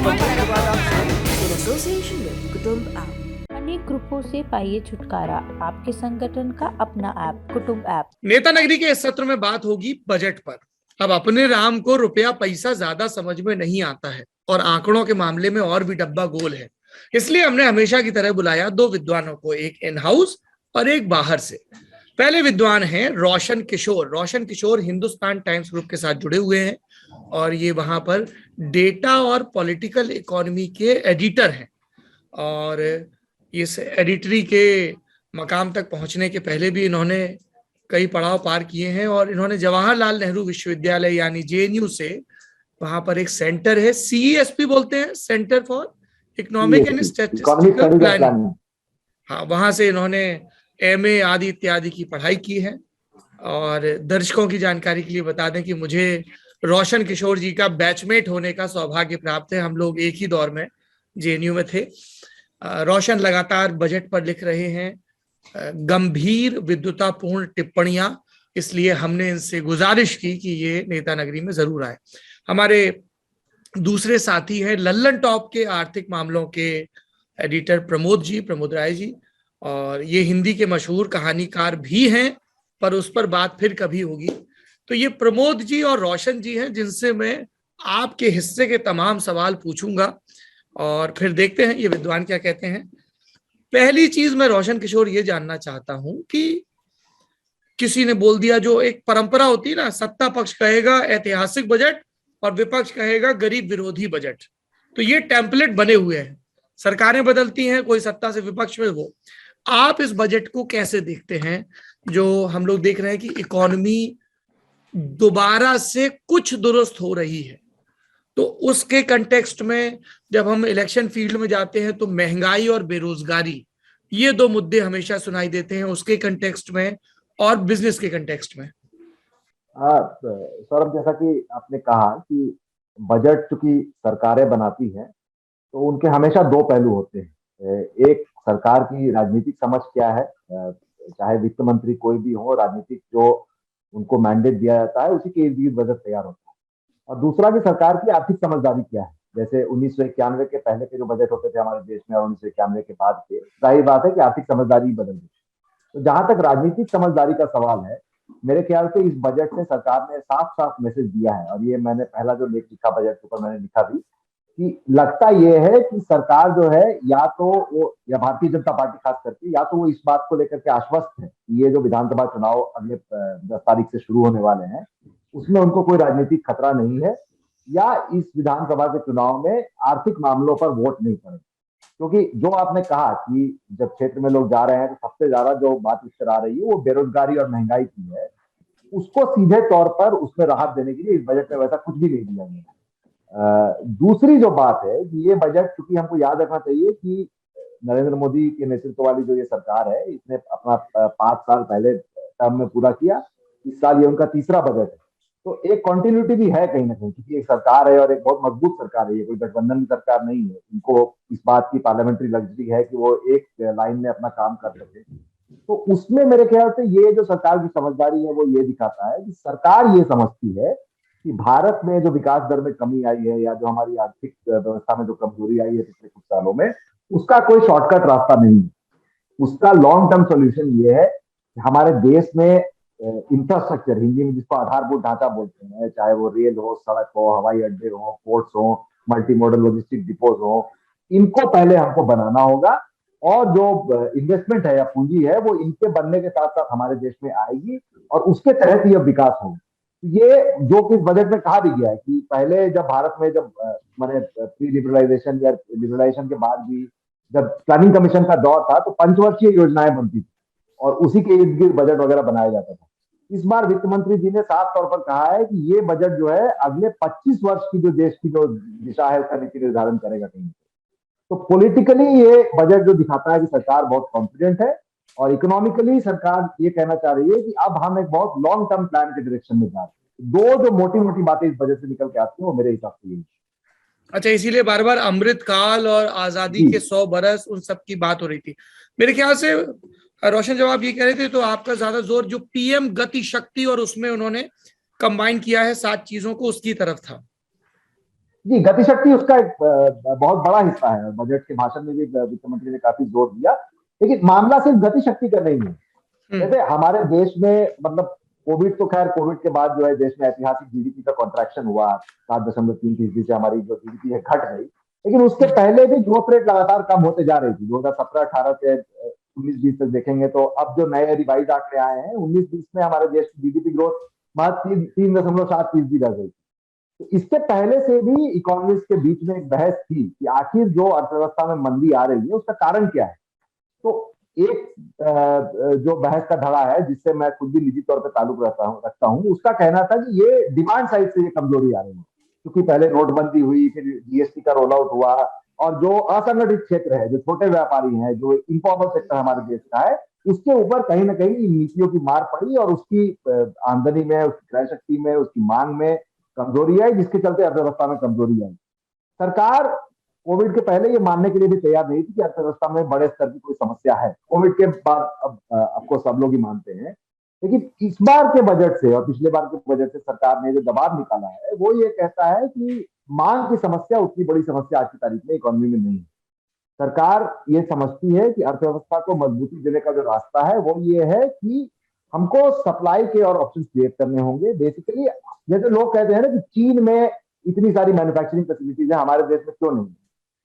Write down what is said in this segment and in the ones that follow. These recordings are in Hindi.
कंपनी के बाद आप सुनिए इन एसोसिएशन विद कुटुंब ऐप। अनेक ग्रुपों से पाइए छुटकारा, आपके संगठन का अपना ऐप कुटुंब ऐप। नेता नगरी के इस सत्र में बात होगी बजट पर। अब अपने राम को रुपया पैसा ज्यादा समझ में नहीं आता है और आंकड़ों के मामले में और भी डब्बा गोल है। इसलिए हमने हमेशा की तरह बुलाया दो विद्वानों को, एक इन हाउस और एक बाहर से। पहले विद्वान हैं रोशन किशोर। रोशन किशोर हिंदुस्तान टाइम्स ग्रुप के साथ जुड़े हुए हैं और ये वहां पर डेटा और पॉलिटिकल इकोनॉमी के एडिटर हैं और इस एडिटरी के मकाम तक पहुंचने के पहले भी इन्होंने कई पड़ाव पार किए हैं और इन्होंने जवाहरलाल नेहरू विश्वविद्यालय यानी जेएनयू से वहां पर एक सेंटर है, सीईएसपी बोलते हैं, centre for economic and statistical planning. हाँ, वहां से इन्होंने एमए आदि इत्यादि की पढ़ाई की है। और दर्शकों की जानकारी के लिए बता दें कि मुझे रोशन किशोर जी का बैचमेट होने का सौभाग्य प्राप्त है। हम लोग एक ही दौर में जेएनयू में थे। रोशन लगातार बजट पर लिख रहे हैं गंभीर विद्वतापूर्ण टिप्पणियां, इसलिए हमने इनसे गुजारिश की कि ये नेता नगरी में जरूर आए। हमारे दूसरे साथी हैं लल्लन टॉप के आर्थिक मामलों के एडिटर प्रमोद राय जी, और ये हिंदी के मशहूर कहानीकार भी हैं, पर उस पर बात फिर कभी होगी। तो ये प्रमोद जी और रोशन जी हैं जिनसे मैं आपके हिस्से के तमाम सवाल पूछूंगा और फिर देखते हैं ये विद्वान क्या कहते हैं। पहली चीज मैं रोशन किशोर ये जानना चाहता हूं कि किसी ने बोल दिया, जो एक परंपरा होती है ना, सत्ता पक्ष कहेगा ऐतिहासिक बजट और विपक्ष कहेगा गरीब विरोधी बजट, तो ये टेम्पलेट बने हुए हैं, सरकारें बदलती हैं, कोई सत्ता से विपक्ष में हो। आप इस बजट को कैसे देखते हैं, जो हम लोग देख रहे हैं कि इकोनॉमी दोबारा से कुछ दुरुस्त हो रही है, तो उसके कंटेक्स्ट में जब हम इलेक्शन फील्ड में जाते हैं तो महंगाई और बेरोजगारी, ये दो मुद्दे हमेशा सुनाई देते हैं, उसके कंटेक्स्ट में और बिजनेस के कंटेक्स्ट में। सौरभ, जैसा कि आपने कहा कि बजट चूंकि सरकारें बनाती हैं तो उनके हमेशा दो पहलू होते हैं। एक, सरकार की राजनीतिक समझ क्या है, चाहे वित्त मंत्री कोई भी हो, राजनीतिक जो उनको मैंडेट दिया जाता है उसी के इर्द गिर्द बजट तैयार होता है। और दूसरा कि सरकार की आर्थिक समझदारी क्या है। जैसे 1991 के पहले के जो बजट होते थे हमारे देश में और 1991 के बाद के, जाहिर बात है कि आर्थिक समझदारी बदल गई। तो जहां तक राजनीतिक समझदारी का सवाल है, मेरे ख्याल से इस बजट से सरकार ने साफ साफ मैसेज दिया है, और ये मैंने पहला जो लेख लिखा बजट के ऊपर मैंने लिखा भी कि लगता यह है कि सरकार जो है या तो वो, या भारतीय जनता पार्टी खास करके, या तो वो इस बात को लेकर के आश्वस्त है कि ये जो विधानसभा चुनाव अगले 10 तारीख से शुरू होने वाले हैं उसमें उनको कोई राजनीतिक खतरा नहीं है, या इस विधानसभा के चुनाव में आर्थिक मामलों पर वोट नहीं पड़ेगा। क्योंकि जो आपने कहा कि जब क्षेत्र में लोग जा रहे हैं तो सबसे ज्यादा जो बात इस तरह आ रही है वो बेरोजगारी और महंगाई की है, उसको सीधे तौर पर उसमें राहत देने के लिए इस बजट में वैसा कुछ भी नहीं दिया गया। दूसरी जो बात है कि ये बजट, चूंकि हमको याद रखना चाहिए कि नरेंद्र मोदी के नेतृत्व वाली जो ये सरकार है, इसने अपना 5 साल पहले टर्म में पूरा किया, इस साल ये उनका तीसरा बजट है। तो एक कंटिन्यूटी भी है कहीं ना कहीं, क्योंकि एक सरकार है और एक बहुत मजबूत सरकार है, ये कोई गठबंधन की सरकार नहीं है। इनको इस बात की पार्लियामेंट्री लग्जरी है कि वो एक लाइन में अपना काम कर सके। तो उसमें मेरे ख्याल से ये जो सरकार की समझदारी है वो ये दिखाता है कि सरकार ये समझती है कि भारत में जो विकास दर में कमी आई है या जो हमारी आर्थिक व्यवस्था में जो कमजोरी आई है पिछले कुछ सालों में, उसका कोई शॉर्टकट रास्ता नहीं है। उसका लॉन्ग टर्म सोल्यूशन ये है कि हमारे देश में इंफ्रास्ट्रक्चर, हिंदी में जिसको आधारभूत ढांचा बोलते हैं, चाहे वो रेल हो, सड़क हो, हवाई अड्डे हो, पोर्ट्स हो, मल्टी मॉडल लॉजिस्टिक डिपोज हो, इनको पहले हमको बनाना होगा, और जो इन्वेस्टमेंट है या पूंजी है वो इनके बनने के साथ साथ हमारे देश में आएगी और उसके तहत ये विकास होगा। ये जो कि इस बजट में कहा भी गया है कि पहले जब भारत में जब मैंने प्री लिबरलाइजेशन या लिबरलाइजेशन के बाद भी जब प्लानिंग कमीशन का दौर था तो पंचवर्षीय योजनाएं बनती थी और उसी के इर्द गिर्द बजट वगैरह बनाया जाता था। इस बार वित्त मंत्री जी ने साफ तौर पर कहा है कि ये बजट जो है अगले 25 वर्ष की जो देश की जो दिशा है उसका नीति निर्धारण करेगा कहीं। तो पॉलिटिकली ये बजट जो दिखाता है कि सरकार बहुत कॉन्फिडेंट है, और इकोनॉमिकली सरकार ये कहना चाह रही है कि अब हम एक बहुत लॉन्ग टर्म प्लान के डायरेक्शन में जा रहे हैं। दो जो मोटी मोटी बातें इस बजट से निकल के आती है वो मेरे हिसाब से यही। अच्छा, इसीलिए बार बार अमृत काल और आजादी के 100 बरस उन सब की बात हो रही थी मेरे ख्याल से। रोशन, जब आप ये कह रहे थे तो आपका ज्यादा जोर जो पीएम गति शक्ति और उसमें उन्होंने कंबाइन किया है 7 चीजों को, उसकी तरफ था। जी, गतिशक्ति उसका एक बहुत बड़ा हिस्सा है। बजट के भाषण में भी वित्त मंत्री ने काफी जोर दिया, लेकिन मामला सिर्फ गतिशक्ति का नहीं है। जैसे हमारे देश में मतलब कोविड के बाद जो है देश में ऐतिहासिक जीडीपी का कॉन्ट्रैक्शन हुआ, 7.3% से हमारी जो जीडीपी है घट गई, लेकिन उसके पहले भी ग्रोथ रेट लगातार कम होते जा रही थी। 2017-18 से 19-20 तक देखेंगे तो अब जो नए रिवाइज आंकड़े आए हैं 19-20 में हमारे देश की जीडीपी ग्रोथ मात्र 3.7% रह गई। तो इससे पहले से भी इकोनॉमिस्ट के बीच में एक बहस थी कि आखिर जो अर्थव्यवस्था में मंदी आ रही है उसका कारण क्या है। तो एक जो बहस का धड़ा है जिससे मैं खुद भी निजी तौर पर ताल्लुक रखता हूं, उसका कहना था कि ये डिमांड साइड से ये कमजोरी आ रही है, क्योंकि पहले नोटबंदी हुई, फिर जीएसटी का रोल आउट हुआ, और जो असंगठित क्षेत्र है, जो छोटे व्यापारी हैं, जो इनफॉर्मल सेक्टर हमारे देश का है, उसके ऊपर कहीं ना कहीं इन नीतियों की मार पड़ी और उसकी आमदनी में, उसकी क्रय शक्ति में, उसकी मांग में कमजोरी आई, जिसके चलते अर्थव्यवस्था में कमजोरी आई। सरकार कोविड के पहले ये मानने के लिए भी तैयार नहीं थी कि अर्थव्यवस्था में बड़े स्तर की कोई समस्या है। कोविड के बाद अब सब लोग ही मानते हैं, लेकिन इस बार के बजट से और पिछले बार के बजट से सरकार ने जो दबाव निकाला है वो ये कहता है कि मांग की समस्या उतनी बड़ी समस्या आज की तारीख में इकोनॉमी में नहीं है। सरकार ये समझती है कि अर्थव्यवस्था को मजबूती देने का जो रास्ता है वो ये है कि हमको सप्लाई के और ऑप्शन क्रिएट करने होंगे। बेसिकली जैसे लोग कहते हैं ना कि चीन में इतनी सारी मैन्युफैक्चरिंग फैसिलिटीज है, हमारे देश में क्यों नहीं,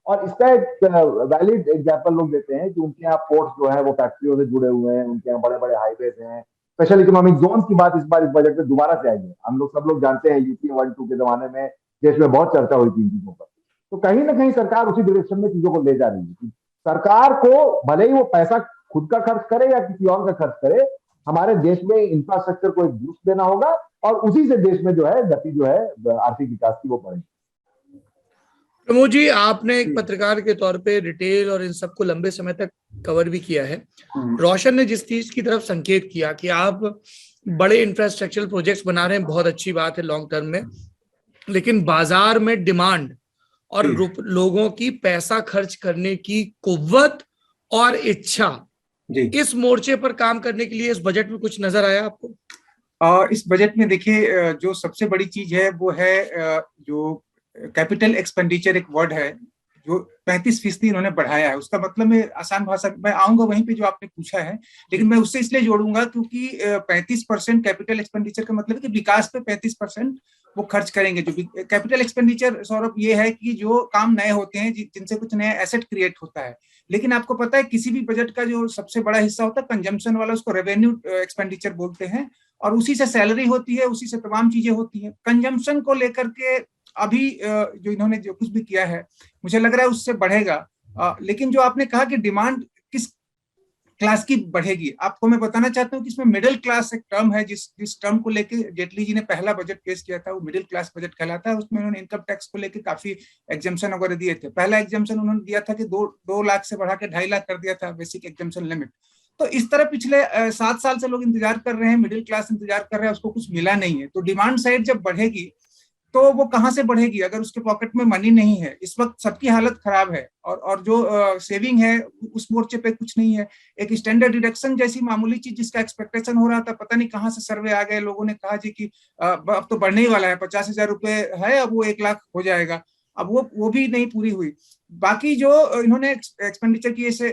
और इसका एक वैलिड एग्जांपल लोग देते हैं कि उनके यहाँ पोर्ट्स जो है वो फैक्ट्रियों से जुड़े हुए हैं, उनके यहाँ बड़े बड़े हाईवेज हैं। स्पेशल इकोनॉमिक जोन की बात इस बार इस बजट में दोबारा से आई है। हम लोग सब लोग जानते हैं यूपी 1-2 के जमाने में देश में बहुत चर्चा हुई थी इन चीजों पर। तो कहीं ना कहीं सरकार उसी डायरेक्शन में चीजों को ले जा रही है। सरकार को भले ही वो पैसा खुद का खर्च करे या किसी और का खर्च करे, हमारे देश में इंफ्रास्ट्रक्चर को एक बूस्ट देना होगा और उसी से देश में जो है गति जो है आर्थिक विकास की वो बढ़ेगी। प्रमोद जी, आपने एक पत्रकार के तौर पे रिटेल और इन सबको लंबे समय तक कवर भी किया है। रोशन ने जिस चीज की तरफ संकेत किया कि आप बड़े इंफ्रास्ट्रक्चरल प्रोजेक्ट्स बना रहे हैं, बहुत अच्छी बात है लॉन्ग टर्म में, लेकिन बाजार में डिमांड और लोगों की पैसा खर्च करने की कुव्वत और इच्छा, इस मोर्चे पर काम करने के लिए इस बजट में कुछ नजर आया आपको? इस बजट में देखिए, जो सबसे बड़ी चीज है वो है जो कैपिटल एक्सपेंडिचर एक वर्ड है जो 35% इन्होंने बढ़ाया है। उसका मतलब मैं आसान भाषा में आऊंगा वहीं पे जो आपने पूछा है, लेकिन मैं उससे इसलिए जोड़ूंगा क्योंकि 35% कैपिटल एक्सपेंडिचर का मतलब है कि विकास पे 35% वो खर्च करेंगे। जो कैपिटल एक्सपेंडिचर सौरभ ये है कि जो काम नए होते हैं, जिनसे कुछ नया एसेट क्रिएट होता है। लेकिन आपको पता है किसी भी बजट का जो सबसे बड़ा हिस्सा होता है कंजम्पशन वाला, उसको रेवेन्यू एक्सपेंडिचर बोलते हैं, और उसी से सैलरी होती है, उसी से तमाम चीजें होती हैं। कंजम्पशन को लेकर के अभी जो इन्होंने जो कुछ भी किया है मुझे लग रहा है उससे बढ़ेगा। लेकिन जो आपने कहा कि डिमांड किस क्लास की बढ़ेगी, आपको मैं बताना चाहता हूँ कि इसमें मिडिल क्लास एक टर्म है, जिस टर्म को लेके जेटली जी ने पहला बजट पेश किया था वो मिडिल क्लास बजट कहलाता है। उसमें उन्होंने इनकम टैक्स को लेके काफी एग्जाम्पशन वगैरह दिए थे। पहला एग्जाम्पशन उन्होंने दिया था कि 2 लाख से बढ़ा के 2.5 लाख कर दिया था बेसिक एग्जाम्पशन लिमिट। तो इस तरह पिछले 7 साल से लोग इंतजार कर रहे हैं, मिडिल क्लास इंतजार कर रहे हैं, उसको कुछ मिला नहीं है। तो डिमांड साइड जब बढ़ेगी तो वो कहां से बढ़ेगी अगर उसके पॉकेट में मनी नहीं है। इस वक्त सबकी हालत खराब है और जो सेविंग है उस मोर्चे पे कुछ नहीं है। एक स्टैंडर्ड डिडक्शन जैसी मामूली चीज जिसका एक्सपेक्टेशन हो रहा था, पता नहीं कहां से सर्वे आ गए, लोगों ने कहा जी कि अब तो बढ़ने ही वाला है, 50,000 रुपए है, अब वो 1 लाख हो जाएगा। अब वो भी नहीं पूरी हुई। बाकी जो इन्होंने एक्सपेंडिचर किए से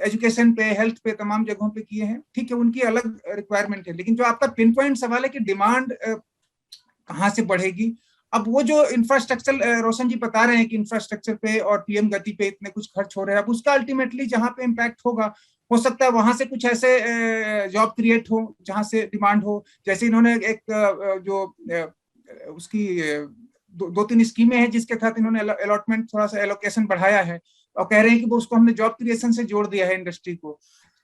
एजुकेशन पे, हेल्थ पे, तमाम जगहों पे किए हैं, ठीक है, उनकी अलग रिक्वायरमेंट है। लेकिन जो आपका पिन पॉइंट सवाल है कि डिमांड कहां से बढ़ेगी, अब वो जो इंफ्रास्ट्रक्चर रोशन जी बता रहे हैं कि इंफ्रास्ट्रक्चर पे और पीएम गति पे इतने कुछ खर्च हो रहे हैं, अब उसका अल्टीमेटली जहां पे इम्पैक्ट होगा, हो सकता है वहां से कुछ ऐसे जॉब क्रिएट हो जहां से डिमांड हो। जैसे इन्होंने एक जो उसकी 2-3 स्कीमें हैं जिसके तहत इन्होंने अलॉटमेंट, थोड़ा सा एलोकेशन बढ़ाया है और कह रहे हैं कि वो उसको हमने जॉब क्रिएशन से जोड़ दिया है इंडस्ट्री को।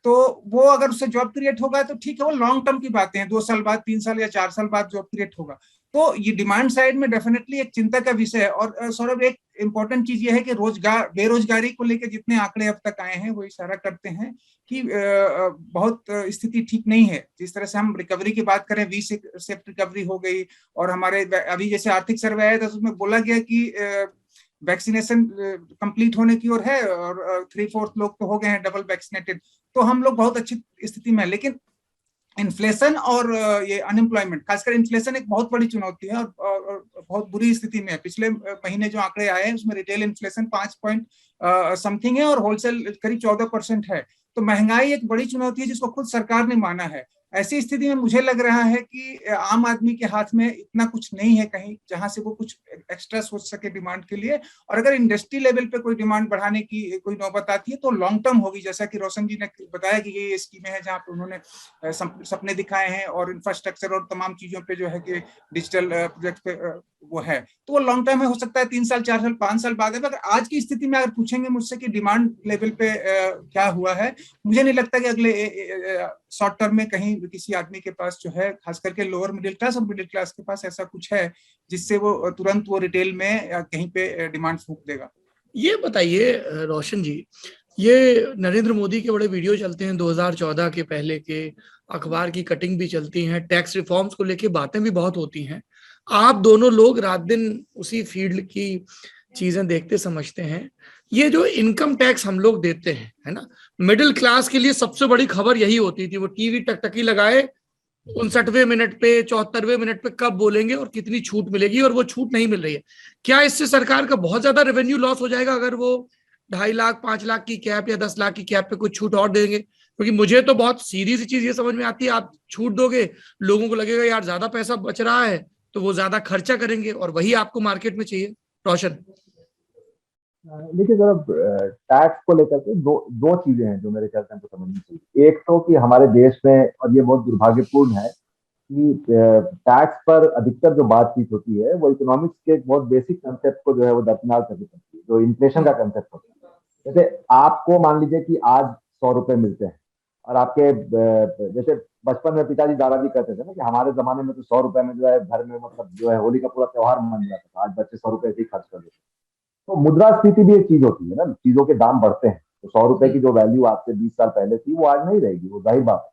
तो वो अगर उससे जॉब क्रिएट होगा तो ठीक है, वो लॉन्ग टर्म की बातें हैं, 2 साल बाद, 3 साल या 4 साल बाद जॉब क्रिएट होगा। तो ये डिमांड साइड में डेफिनेटली एक चिंता का विषय है। और सौरभ, एक इंपॉर्टेंट चीज ये है कि बेरोजगारी को लेकर जितने आंकड़े अब तक आए हैं वो इशारा करते हैं कि बहुत स्थिति ठीक नहीं है। जिस तरह से हम रिकवरी की बात करें, वी शेप रिकवरी हो गई, और हमारे अभी जैसे आर्थिक सर्वे आया था उसमें बोला गया कि वैक्सीनेशन कंप्लीट होने की ओर है और 3/4 लोग तो हो गए हैं डबल वैक्सीनेटेड। तो हम लोग बहुत अच्छी स्थिति में है। लेकिन इन्फ्लेशन और ये अनएम्प्लॉयमेंट, खासकर इन्फ्लेशन एक बहुत बड़ी चुनौती है और बहुत बुरी स्थिति में है। पिछले महीने जो आंकड़े आए हैं उसमें रिटेल इन्फ्लेशन 5 पॉइंट समथिंग है और होलसेल करीब 14% है। तो महंगाई एक बड़ी चुनौती है जिसको खुद सरकार ने माना है। ऐसी स्थिति में मुझे लग रहा है कि आम आदमी के हाथ में इतना कुछ नहीं है कहीं जहां से वो कुछ एक्स्ट्रा सोच सके डिमांड के लिए। और अगर इंडस्ट्री लेवल पे कोई डिमांड बढ़ाने की कोई नौबत आती है तो लॉन्ग टर्म होगी, जैसा कि रोशन जी ने बताया कि ये स्कीमें हैं जहां पे उन्होंने सपने दिखाए हैं और इंफ्रास्ट्रक्चर और तमाम चीजों पे जो है कि डिजिटल प्रोजेक्ट पे वो है, तो वो लॉन्ग टर्म में हो सकता है 3 साल 4 साल 5 साल बाद है। अगर आज की स्थिति में अगर पूछेंगे मुझसे कि डिमांड लेवल पे क्या हुआ है, मुझे नहीं लगता कि अगले शॉर्ट टर्म में कहीं किसी आदमी के पास जो है, खास करके लोअर मिडिल क्लास और मिडिल क्लास के पास ऐसा कुछ है जिससे वो तुरंत वो रिटेल में कहीं पे डिमांड फूंक देगा। ये बताइए रोशन जी, ये नरेंद्र मोदी के बड़े वीडियो चलते हैं 2014 के पहले के, अखबार की कटिंग भी चलती हैं, टैक्स रिफॉर्म्स को लेके बातें भी बहुत होती हैं। आप दोनों लोग रात दिन उसी फील्ड की चीजें देखते समझते हैं। ये जो इनकम टैक्स हम लोग देते हैं, है ना, मिडिल क्लास के लिए सबसे बड़ी खबर यही होती थी, वो टीवी टकटकी लगाए 59वें मिनट पे 74वें मिनट पे कब बोलेंगे और कितनी छूट मिलेगी, और वो छूट नहीं मिल रही है। क्या इससे सरकार का बहुत ज्यादा रेवेन्यू लॉस हो जाएगा अगर वो 2.5 लाख 5 लाख की कैप या 10 लाख की कैप पे कुछ छूट और देंगे? क्योंकि मुझे तो बहुत सीधी सी चीज ये समझ में आती है, आप छूट दोगे, लोगों को लगेगा यार ज्यादा पैसा बच रहा है, तो वो ज्यादा खर्चा करेंगे और वही आपको मार्केट में चाहिए। रोशन। देखिए सर, टैक्स को लेकर के दो चीजें हैं जो मेरे ख्याल से हमको समझनी चाहिए। एक तो कि हमारे देश में, और ये बहुत दुर्भाग्यपूर्ण है, कि टैक्स पर अधिकतर जो बातचीत होती है वो इकोनॉमिक्स के एक बहुत बेसिक कंसेप्ट को जो है वो दरकिनार करके पड़ती है, जो इन्फ्लेशन का कंसेप्ट होता है। जैसे आपको मान लीजिए कि आज 100 रुपए मिलते हैं, और आपके जैसे बचपन में पिताजी दादाजी कहते थे ना कि हमारे जमाने में तो 100 रुपए में जो है घर में मतलब जो है होली का पूरा त्योहार मन जाता था, आज बच्चे 100 रुपए ऐसे ही खर्च कर देते। तो मुद्रास्फीति भी एक चीज होती है ना, चीजों के दाम बढ़ते हैं, तो 100 रुपए की जो वैल्यू आज से 20 साल पहले थी वो आज नहीं रहेगी, वो जाहिर बात।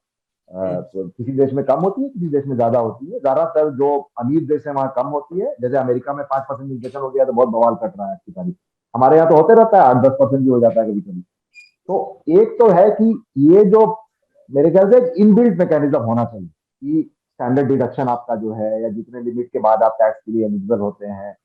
तो किसी देश में कम होती है, किसी देश में ज्यादा होती है। ज्यादातर जो अमीर देश है वहां कम होती है। जैसे अमेरिका में 5% इन्फ्लेशन हो गया तो बहुत बवाल कट रहा है आपकी तारीफ। हमारे यहाँ तो होते रहता है 8-10% भी हो जाता है कभी कभी। तो एक तो है कि ये जो मेरे ख्याल से एक इनबिल्ट मैकेनिज्म होना चाहिए कि स्टैंडर्ड डिडक्शन आपका जो है, या जितने लिमिट के बाद आप टैक्स के लिए एलिजिबल होते हैं,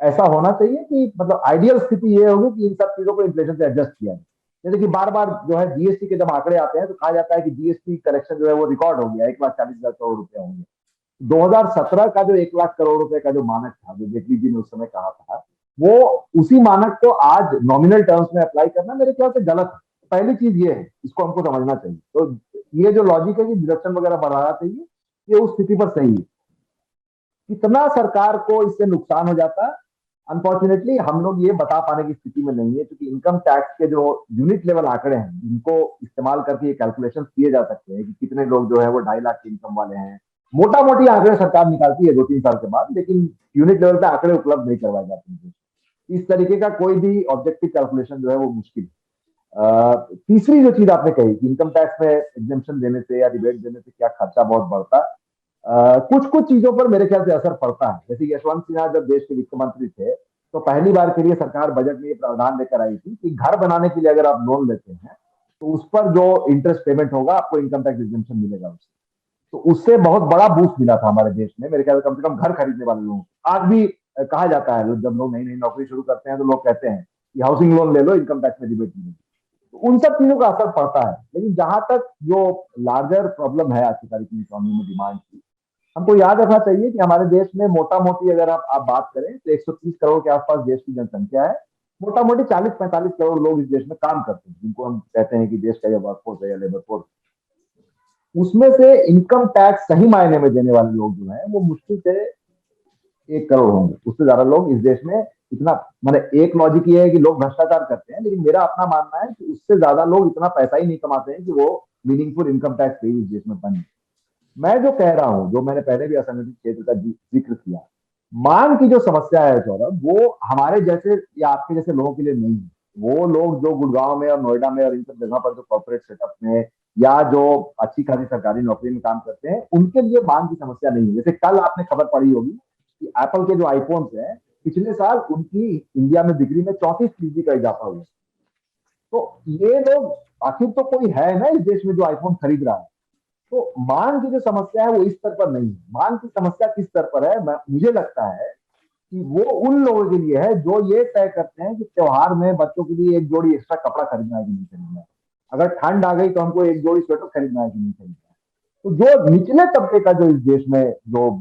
ऐसा होना चाहिए कि मतलब आइडियल स्थिति ये होगी कि इन सब चीजों को इन्फ्लेशन से एडजस्ट किया जाए। जैसे कि बार बार जो है जीएसटी के जब आंकड़े आते हैं तो कहा जाता है कि जीएसटी कलेक्शन जो है वो रिकॉर्ड हो गया, 1,40,000 करोड़ रुपया हो गया। 2017 का जो 1 लाख करोड़ रुपए का जो मानक था, जो जेटली जी ने उस समय कहा था, वो उसी मानक को आज नॉमिनल टर्म्स में अप्लाई करना मेरे ख्याल से गलत है। पहली चीज ये है, इसको हमको समझना चाहिए। तो ये जो लॉजिक है कि डिडक्शन वगैरह बढ़ाना चाहिए, ये उस स्थिति पर सही है। कितना सरकार को इससे नुकसान हो जाता है, अनफॉर्चुनेटली हम लोग ये बता पाने की स्थिति में नहीं है, क्योंकि इनकम टैक्स के जो यूनिट लेवल आंकड़े हैं इनको इस्तेमाल करके ये कैलकुलेशन किए जा सकते हैं कि कितने लोग जो है वो 2.5 लाख की इनकम वाले हैं। मोटा मोटी आंकड़े सरकार निकालती है 2-3 साल के बाद, लेकिन यूनिट लेवल पे आंकड़े उपलब्ध नहीं करवाए जाते हैं। इस तरीके का कोई भी ऑब्जेक्टिव कैलकुलेशन जो है वो मुश्किल है। तीसरी जो चीज आपने कही कि इनकम टैक्स में एग्जेम्पशन देने से या रिबेट देने से क्या खर्चा बहुत बढ़ता है, कुछ कुछ चीजों पर मेरे ख्याल से असर पड़ता है। जैसे यशवंत सिन्हा जब देश के वित्त मंत्री थे तो पहली बार के लिए सरकार बजट में ये प्रावधान लेकर आई थी कि घर बनाने के लिए अगर आप लोन लेते हैं तो उस पर जो इंटरेस्ट पेमेंट होगा आपको इनकम टैक्स एग्जेम्पशन मिलेगा उससे। तो उससे बहुत बड़ा बूस्ट मिला था हमारे देश में, मेरे ख्याल से कम घर खरीदने वाले लोगों को। आज भी कहा जाता है जब लोग नई नई नौकरी शुरू करते हैं तो लोग कहते हैं कि हाउसिंग लोन ले लो, इनकम टैक्स में रिबेट मिलेगी। तो उन सब चीजों का असर पड़ता है। लेकिन जहां तक जो लार्जर प्रॉब्लम है आज की तारीख में इकोनॉमी में डिमांड की, हमको याद रखना चाहिए कि हमारे देश में मोटा मोटी अगर आप बात करें तो 130 करोड़ के आसपास देश की जनसंख्या है। मोटा मोटी 40-45 करोड़ लोग इस देश में काम करते हैं, जिनको हम कहते हैं कि देश का यह वर्कफोर्स है या लेबर फोर्स। उसमें से इनकम टैक्स सही मायने में देने वाले लोग जो है वो मुश्किल से 1 करोड़ होंगे। उससे ज्यादा लोग इस देश में इतना, मैंने एक लॉजिक ये है कि लोग भ्रष्टाचार करते हैं, लेकिन मेरा अपना मानना है कि उससे ज्यादा लोग इतना पैसा ही नहीं कमाते हैं कि वो मीनिंगफुल इनकम टैक्स पे इस देश में बने। मैं जो कह रहा हूं, जो मैंने पहले भी असंगठित क्षेत्र का जिक्र किया, मांग की जो समस्या है सौरभ, वो हमारे जैसे या आपके जैसे लोगों के लिए नहीं है। वो लोग जो गुड़गांव में और नोएडा में और इन सब जगह पर जो कॉर्पोरेट सेटअप में या जो अच्छी खासी सरकारी नौकरी में काम करते हैं, उनके लिए मांग की समस्या नहीं है। जैसे कल आपने खबर पढ़ी होगी कि एप्पल के जो आईफोन्स हैं, पिछले साल उनकी इंडिया में बिक्री में 34% का इजाफा हुआ। तो ये लोग, आखिर तो कोई है ना इस देश में जो आईफोन खरीद रहा है, तो मांग की जो समस्या है वो इस स्तर पर नहीं है। मांग की समस्या किस स्तर पर है, मुझे लगता है कि वो उन लोगों के लिए है जो ये तय करते हैं कि त्योहार में बच्चों के लिए एक जोड़ी एक्स्ट्रा कपड़ा खरीदना है कि नहीं खरीदना है, अगर ठंड आ गई तो हमको एक जोड़ी स्वेटर खरीदना है कि नहीं खरीदना है। तो जो निचले तबके का जो इस देश में जो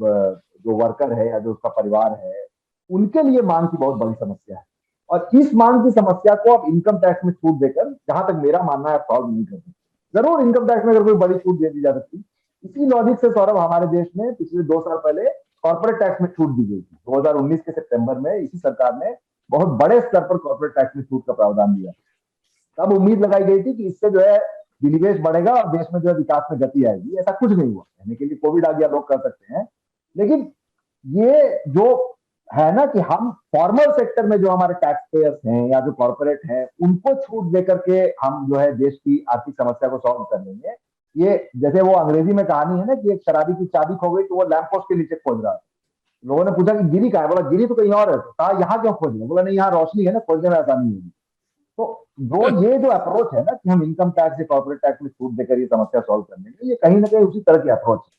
जो वर्कर है या जो उसका परिवार है, उनके लिए मांग की बहुत बड़ी समस्या है। और इस मांग की समस्या को आप इनकम टैक्स में छूट देकर, जहां तक मेरा मानना है, सॉल्व नहीं कर सकते। जरूर इनकम टैक्स में अगर कोई बड़ी छूट दे दी जा सकती। इसी लॉजिक से सौरभ हमारे देश में पिछले 2 साल पहले कॉर्पोरेट टैक्स में छूट दी गई थी। 2019 के सितंबर में इसी सरकार ने बहुत बड़े स्तर पर कॉर्पोरेट टैक्स में छूट का प्रावधान दिया। तब उम्मीद लगाई गई थी कि इससे जो है विनिवेश बढ़ेगा और देश में जो है विकास में गति आएगी। ऐसा कुछ नहीं हुआ। कहने के लिए कोविड आ गया, लोग कर सकते हैं, लेकिन ये जो है ना कि हम फॉर्मल सेक्टर में जो हमारे टैक्स पेयर्स हैं या जो कॉर्पोरेट हैं, उनको छूट देकर के हम जो है देश की आर्थिक समस्या को सॉल्व कर लेंगे। ये जैसे वो अंग्रेजी में कहानी है ना कि एक शराबी की चाबी खो गई तो वो लैंप पोस्ट के नीचे खोज रहा है। लोगों ने पूछा कि गिरी कहाँ है, बोला गिरी तो कहीं और है। तो कहा यहाँ क्यों खोज रहे, बोला नहीं यहाँ रोशनी है ना, खोजने में आसानी होगी। तो जो ये जो अप्रोच है ना कि हम इनकम टैक्स या कॉर्पोरेट टैक्स में छूट देकर ये समस्या सॉल्व कर लेंगे, ये कहीं ना कहीं उसी तरह की अप्रोच है।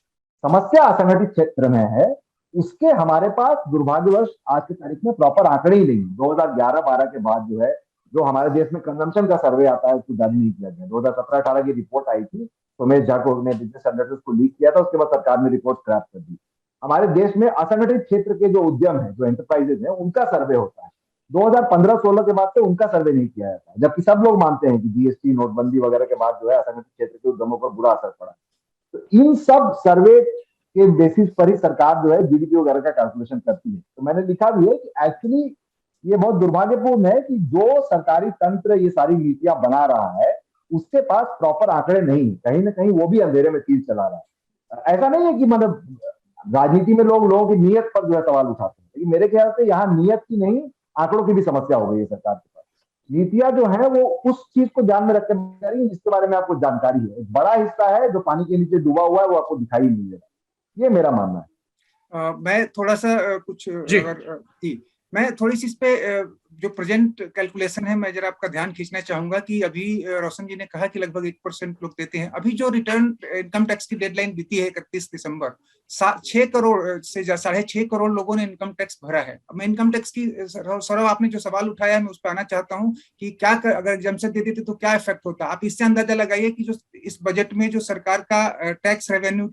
समस्या असंगठित क्षेत्र में है, उसके हमारे पास दुर्भाग्यवश आज की तारीख में प्रॉपर आंकड़े ही नहीं। 2011-12 के बाद जो है, जो हमारे देश में कंजम्पशन का सर्वे आता है उसको जारी नहीं किया गया। 2017-18 की रिपोर्ट आई थी, उमेश झा को ने बिजनेस एनालिसिस को लीक किया था, उसके बाद सरकार ने रिपोर्ट स्क्रैप कर दी। हमारे देश में असंगठित क्षेत्र के जो उद्यम है, जो एंटरप्राइजेज है, उनका सर्वे होता है। 2015-16 के बाद से उनका सर्वे नहीं किया जाता, जबकि सब लोग मानते हैं कि जीएसटी नोटबंदी वगैरह के बाद जो है असंगठित क्षेत्र के उद्यमों पर बुरा असर पड़ा। तो इन सब सर्वे के बेसिस पर ही सरकार जो है जीडीपी वगैरह का कैलकुलेशन करती है। तो मैंने लिखा भी है कि एक्चुअली ये बहुत दुर्भाग्यपूर्ण है कि जो सरकारी तंत्र ये सारी नीतियां बना रहा है, उसके पास प्रॉपर आंकड़े नहीं, कहीं ना कहीं वो भी अंधेरे में तीर चला रहा है। ऐसा नहीं है कि मतलब राजनीति में लोगों की नीयत पर जो है सवाल उठाते हैं, लेकिन मेरे ख्याल से यहाँ नीयत की नहीं, आंकड़ों की भी समस्या हो गई है सरकार के पास। नीतियां जो है वो उस चीज को ध्यान में रखकर जा रही है जिसके बारे में आपको जानकारी है। एक बड़ा हिस्सा है जो पानी के नीचे डूबा हुआ है, वो आपको दिखाई नहीं दे रहा। ये मेरा मानना है। मैं थोड़ा सा कुछ मैं थोड़ी सी इस पे जो प्रेजेंट कैलकुलेशन है, मैं जरा आपका ध्यान खींचना चाहूंगा कि अभी रोशन जी ने कहा कि लगभग 1% लोग देते हैं। अभी जो रिटर्न इनकम टैक्स की डेडलाइन बीती है 31 दिसंबर, 6 करोड़ से 6.5 करोड़ लोगों ने इनकम टैक्स भरा है। अब मैं इनकम टैक्स की, सौरभ आपने जो सवाल उठाया है मैं उस पर आना चाहता हूँ कि क्या अगर एग्जम्पशन दे देते तो क्या इफेक्ट होता। आप इससे अंदाजा लगाइए कि जो इस बजट में जो सरकार का टैक्स रेवेन्यू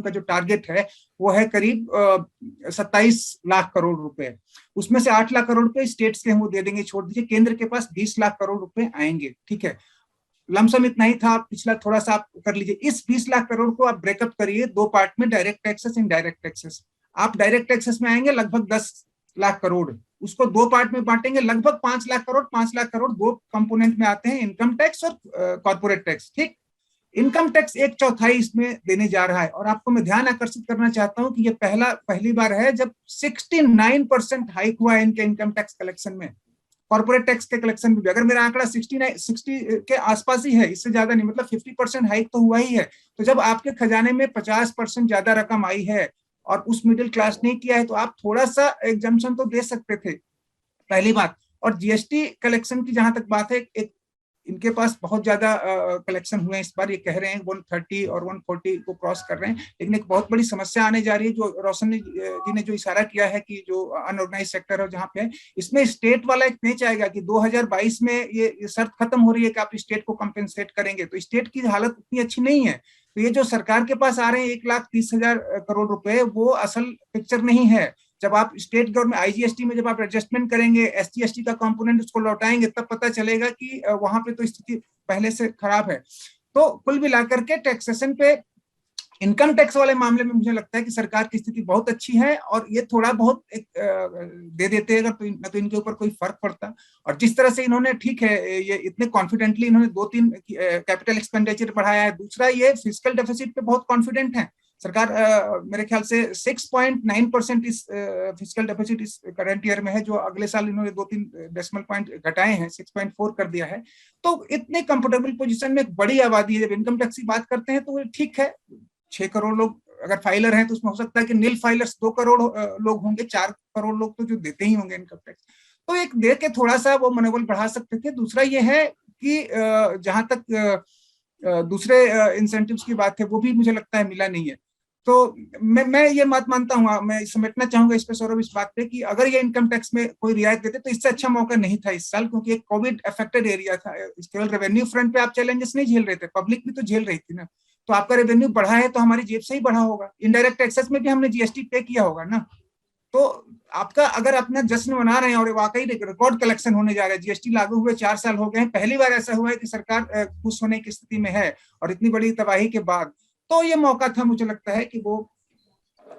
का जो टारगेट है वो है करीब 27 लाख करोड़ रुपए। उसमें से 8 लाख करोड़ रुपए स्टेट्स के हम वो दे देंगे, छोड़ दीजिए। केंद्र के पास 20 लाख करोड़ रुपए आएंगे, ठीक है। लमसम इतना ही था, पिछला थोड़ा सा आप कर लीजिए। इस 20 लाख करोड़ को आप ब्रेकअप करिए 2 पार्ट में, डायरेक्ट टैक्सेस, इनडायरेक्ट टैक्सेस। आप डायरेक्ट टैक्सेस में आएंगे लगभग 10 लाख करोड़, उसको 2 पार्ट में बांटेंगे, लगभग 5 लाख करोड़। 5 लाख करोड़ 2 कंपोनेंट में आते हैं, इनकम टैक्स और कॉर्पोरेट टैक्स, ठीक। इनकम टैक्स 1/4 इसमें देने जा रहा है। और आपको मैं ध्यान आकर्षित करना चाहता हूं कि ये पहली बार है जब 69% हाइक हुआ है इनके इनकम टैक्स कलेक्शन में, कॉर्पोरेट टैक्स के कलेक्शन में भी। अगर मेरा आंकड़ा 60 के आसपास ही है, इससे ज्यादा नहीं, मतलब 50% हाइक तो हुआ ही है। तो जब आपके खजाने में 50% ज्यादा रकम आई है और उस मिडिल क्लास ने किया है, तो आप थोड़ा सा एग्जम्पशन तो दे सकते थे, पहली बात। और जीएसटी कलेक्शन की जहां तक बात है, एक इनके पास बहुत ज्यादा कलेक्शन हुए हैं इस बार। ये कह रहे हैं 130 और 140 को क्रॉस कर रहे हैं, लेकिन एक बहुत बड़ी समस्या आने जा रही है, जो रोशन जी ने जो इशारा किया है कि जो अनऑर्गेनाइज सेक्टर है जहाँ पे है, इसमें स्टेट वाला एक पेच आएगा कि 2022 में ये शर्त खत्म हो रही है कि आप स्टेट को कंपेंसेट करेंगे। तो स्टेट की हालत उतनी अच्छी नहीं है। तो ये जो सरकार के पास आ रहे हैं 1,30,000 करोड़ रुपए, वो असल पिक्चर नहीं है। जब आप स्टेट गवर्नमेंट आईजीएसटी में जब आप एडजस्टमेंट करेंगे, एसजीएसटी का कंपोनेंट उसको लौटाएंगे, तब पता चलेगा कि वहां पे तो स्थिति पहले से खराब है। तो कुल मिलाकर के टैक्सेशन पे, इनकम टैक्स वाले मामले में मुझे लगता है कि सरकार की स्थिति बहुत अच्छी है। और ये थोड़ा बहुत एक दे देते अगर तो न तो इनके ऊपर कोई फर्क पड़ता। और जिस तरह से इन्होंने, ठीक है, ये इतने कॉन्फिडेंटली इन्होंने 2-3 कैपिटल एक्सपेंडिचर बढ़ाया है। दूसरा, ये फिस्कल डेफिसिट पे बहुत कॉन्फिडेंट है सरकार। मेरे ख्याल से 6.9% इस फिस्कल डेफिसिट इस करंट ईयर में है, जो अगले साल इन्होंने 2-3 डेसिमल पॉइंट घटाए हैं, 6.4 कर दिया है। तो इतने कंफर्टेबल पोजीशन में एक बड़ी आबादी है। जब इनकम टैक्स की बात करते हैं तो ठीक है, 6 करोड़ लोग अगर फाइलर हैं तो उसमें हो सकता है कि नील फाइलर्स 2 करोड़ लोग होंगे, 4 करोड़ लोग तो जो देते ही होंगे इनकम टैक्स। तो एक दे के थोड़ा सा वो मनोबल बढ़ा सकते थे। दूसरा ये है कि जहां तक दूसरे इंसेंटिव्स की बात है वो भी मुझे लगता है मिला नहीं है। तो मैं ये बात मानता हूँ, मैं समेटना चाहूंगा इस पे सौरभ, इस बात पे कि अगर ये इनकम टैक्स में कोई रियायत देते तो इससे अच्छा मौका नहीं था इस साल, क्योंकि एक कोविड अफेक्टेड एरिया था। केवल रेवेन्यू फ्रंट पे आप चैलेंजेस नहीं झेल रहे थे, पब्लिक भी तो झेल रही थी ना। तो आपका रेवेन्यू बढ़ा है तो हमारी जेब से ही बढ़ा होगा, इनडायरेक्ट टैक्सेस में भी हमने जीएसटी पे किया होगा ना। तो आपका अगर अपना जश्न मना रहे हैं और वाकई रिकॉर्ड कलेक्शन होने जा रहा है, जीएसटी लागू हुए 4 साल हो गए हैं, पहली बार ऐसा हुआ है कि सरकार खुश होने की स्थिति में है और इतनी बड़ी तबाही के बाद, तो ये मौका था मुझे लगता है कि वो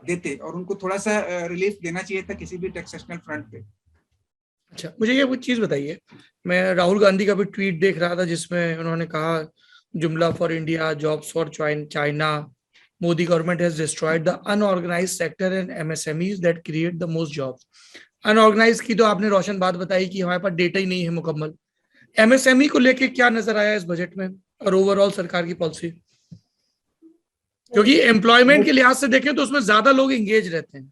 देते और उनको थोड़ा सा रिलीफ देना चाहिए था किसी भी टैक्सेशनल फ्रंट पे। अच्छा, मुझे ये कुछ चीज बताइए, मैं राहुल गांधी का भी ट्वीट देख रहा था जिसमें उन्होंने कहा जुमला for India, jobs for China, Modi government has destroyed the unorganised sector and MSMEs that create the most jobs. Unorganise की तो आपने रोशन बात बताई कि हमारे पास डेटा ही नहीं है मुकम्मल। एमएसएमई को लेके क्या नजर आया इस बजट में और ओवरऑल सरकार की पॉलिसी? क्योंकि एम्प्लॉयमेंट के लिहाज से देखें तो उसमें ज्यादा लोग इंगेज रहते हैं।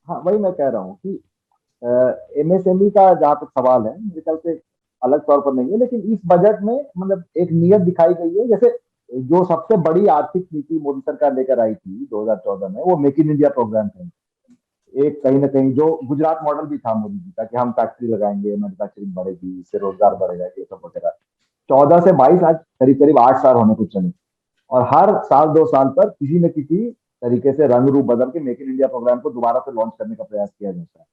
हाँ, वही मैं कह रहा हूँ कि एमएसएमई का जहां तक सवाल है, मेरे ख्याल से अलग तौर पर नहीं है, लेकिन इस बजट में मतलब एक नीयत दिखाई गई है। जैसे जो सबसे बड़ी आर्थिक नीति मोदी सरकार लेकर आई थी 2014 में, वो मेक इन इंडिया प्रोग्राम था। एक कहीं ना कहीं जो गुजरात मॉडल भी था मोदी जी का कि हम फैक्ट्री लगाएंगे, मैन्युफैक्चरिंग बढ़ेगी, इससे रोजगार बढ़ेगा, ये सब वगैरह। 14 से 22 आज करीब करीब 8 साल होने को चले, और हर साल 2 साल पर किसी न किसी तरीके से रंग रूप बदल के मेक इन इंडिया प्रोग्राम को दोबारा से लॉन्च करने का प्रयास किया जाता है।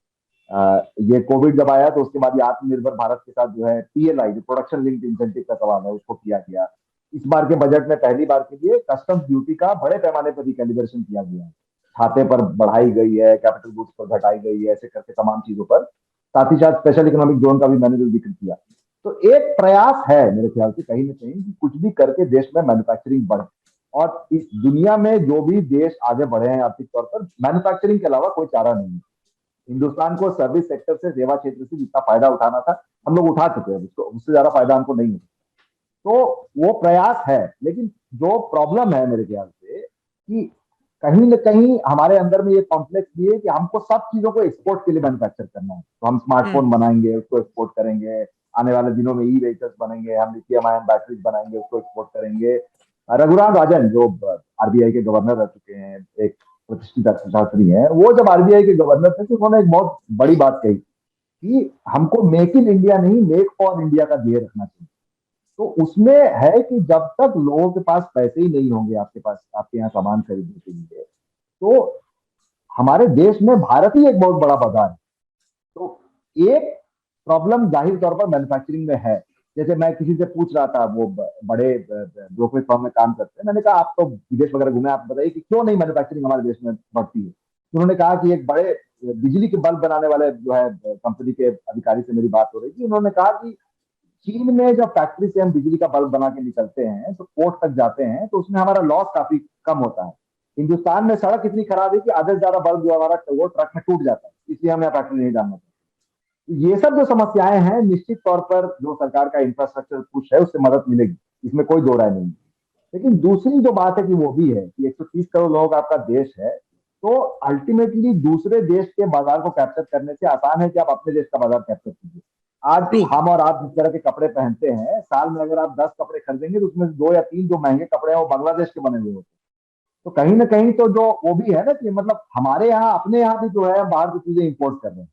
ये कोविड जब आया तो उसके बाद ये आत्मनिर्भर भारत के साथ जो है पीएलआई, जो प्रोडक्शन लिंक्ड इंसेंटिव का सवाल है, उसको किया गया। इस बार के बजट में पहली बार के लिए कस्टम्स ड्यूटी का बड़े पैमाने पर रिकैलिब्रेशन किया गया है, खाते पर बढ़ाई गई है, कैपिटल गुड्स पर घटाई गई है, ऐसे करके तमाम चीजों पर। साथ ही साथ स्पेशल इकोनॉमिक जोन का भी मैंने जो जिक्र किया, तो एक प्रयास है मेरे ख्याल से कहीं ना कहीं कि कुछ भी करके देश में मैन्युफैक्चरिंग बढ़े। और इस दुनिया में जो भी देश आगे बढ़े हैं आर्थिक तौर पर, मैन्युफैक्चरिंग के अलावा कोई चारा नहीं है। हिंदुस्तान को सर्विस सेक्टर से, सेवा क्षेत्र से जितना फायदा उठाना था हम लोग उठा चुके हैं, उसको उससे ज्यादा फायदा हमको नहीं होता। तो वो प्रयास है, लेकिन जो प्रॉब्लम है मेरे ख्याल से कि कहीं ना कहीं हमारे अंदर में ये कॉम्प्लेक्स भी है कि हमको सब चीजों को एक्सपोर्ट के लिए मैन्युफैक्चर करना है। तो हम स्मार्टफोन बनाएंगे, उसको एक्सपोर्ट करेंगे, आने वाले दिनों में ई व्हीकल्स बनेंगे, हम लिथियम आयन बैटरीज बनाएंगे, उसको एक्सपोर्ट करेंगे। रघुराम राजन जो आरबीआई के गवर्नर रह चुके हैं, एक प्रतिष्ठित अर्थशास्त्री हैं, वो जब आरबीआई के गवर्नर थे तो उन्होंने एक बहुत बड़ी बात कही कि हमको मेक इन इंडिया नहीं, मेक फॉर इंडिया का ध्येय रखना चाहिए। तो उसमें है कि जब तक लोगों के पास पैसे ही नहीं होंगे आपके पास, आपके यहाँ सामान खरीदने के लिए, तो हमारे देश में भारत ही एक बहुत बड़ा बाजार है। तो एक प्रॉब्लम जाहिर तौर पर मैन्युफैक्चरिंग में है। जैसे मैं किसी से पूछ रहा था, वो बड़े ब्रोकरेज फर्म में काम करते हैं, मैंने कहा आप तो विदेश वगैरह घूमे, आप बताइए कि क्यों नहीं मैन्युफैक्चरिंग हमारे देश में बढ़ती है। उन्होंने कहा कि एक बड़े बिजली के बल्ब बनाने वाले जो है कंपनी के अधिकारी से मेरी बात हो रही थी, उन्होंने कहा कि चीन में जब फैक्ट्री से हम बिजली का बल्ब बना के निकलते हैं तो पोर्ट तक जाते हैं, तो उसमें हमारा लॉस काफी कम होता है। हिंदुस्तान में सड़क इतनी खराब है कि आधे से ज्यादा बल्ब जो हमारा वो ट्रक में टूट जाता है, इसलिए हमें फैक्ट्री नहीं डालना चाहिए। ये सब जो समस्याएं हैं, निश्चित तौर पर जो सरकार का इंफ्रास्ट्रक्चर पुश है उससे मदद मिलेगी, इसमें कोई दो राय नहीं। लेकिन दूसरी जो बात है कि वो भी है कि 130 करोड़ लोगों का आपका देश है, तो अल्टीमेटली दूसरे देश के बाजार को कैप्चर करने से आसान है कि आप अपने देश का बाजार कैप्चर कीजिए। आज हम और आप जिस तरह के कपड़े पहनते हैं, साल में अगर आप 10 कपड़े खरीदेंगे तो उसमें से 2 या 3 जो महंगे कपड़े हैं वो बांग्लादेश के बने हुए होते हैं। तो कहीं ना कहीं तो जो वो भी है ना कि मतलब हमारे यहाँ, अपने यहाँ भी जो है बाहर की चीजें इंपोर्ट कर रहे हैं।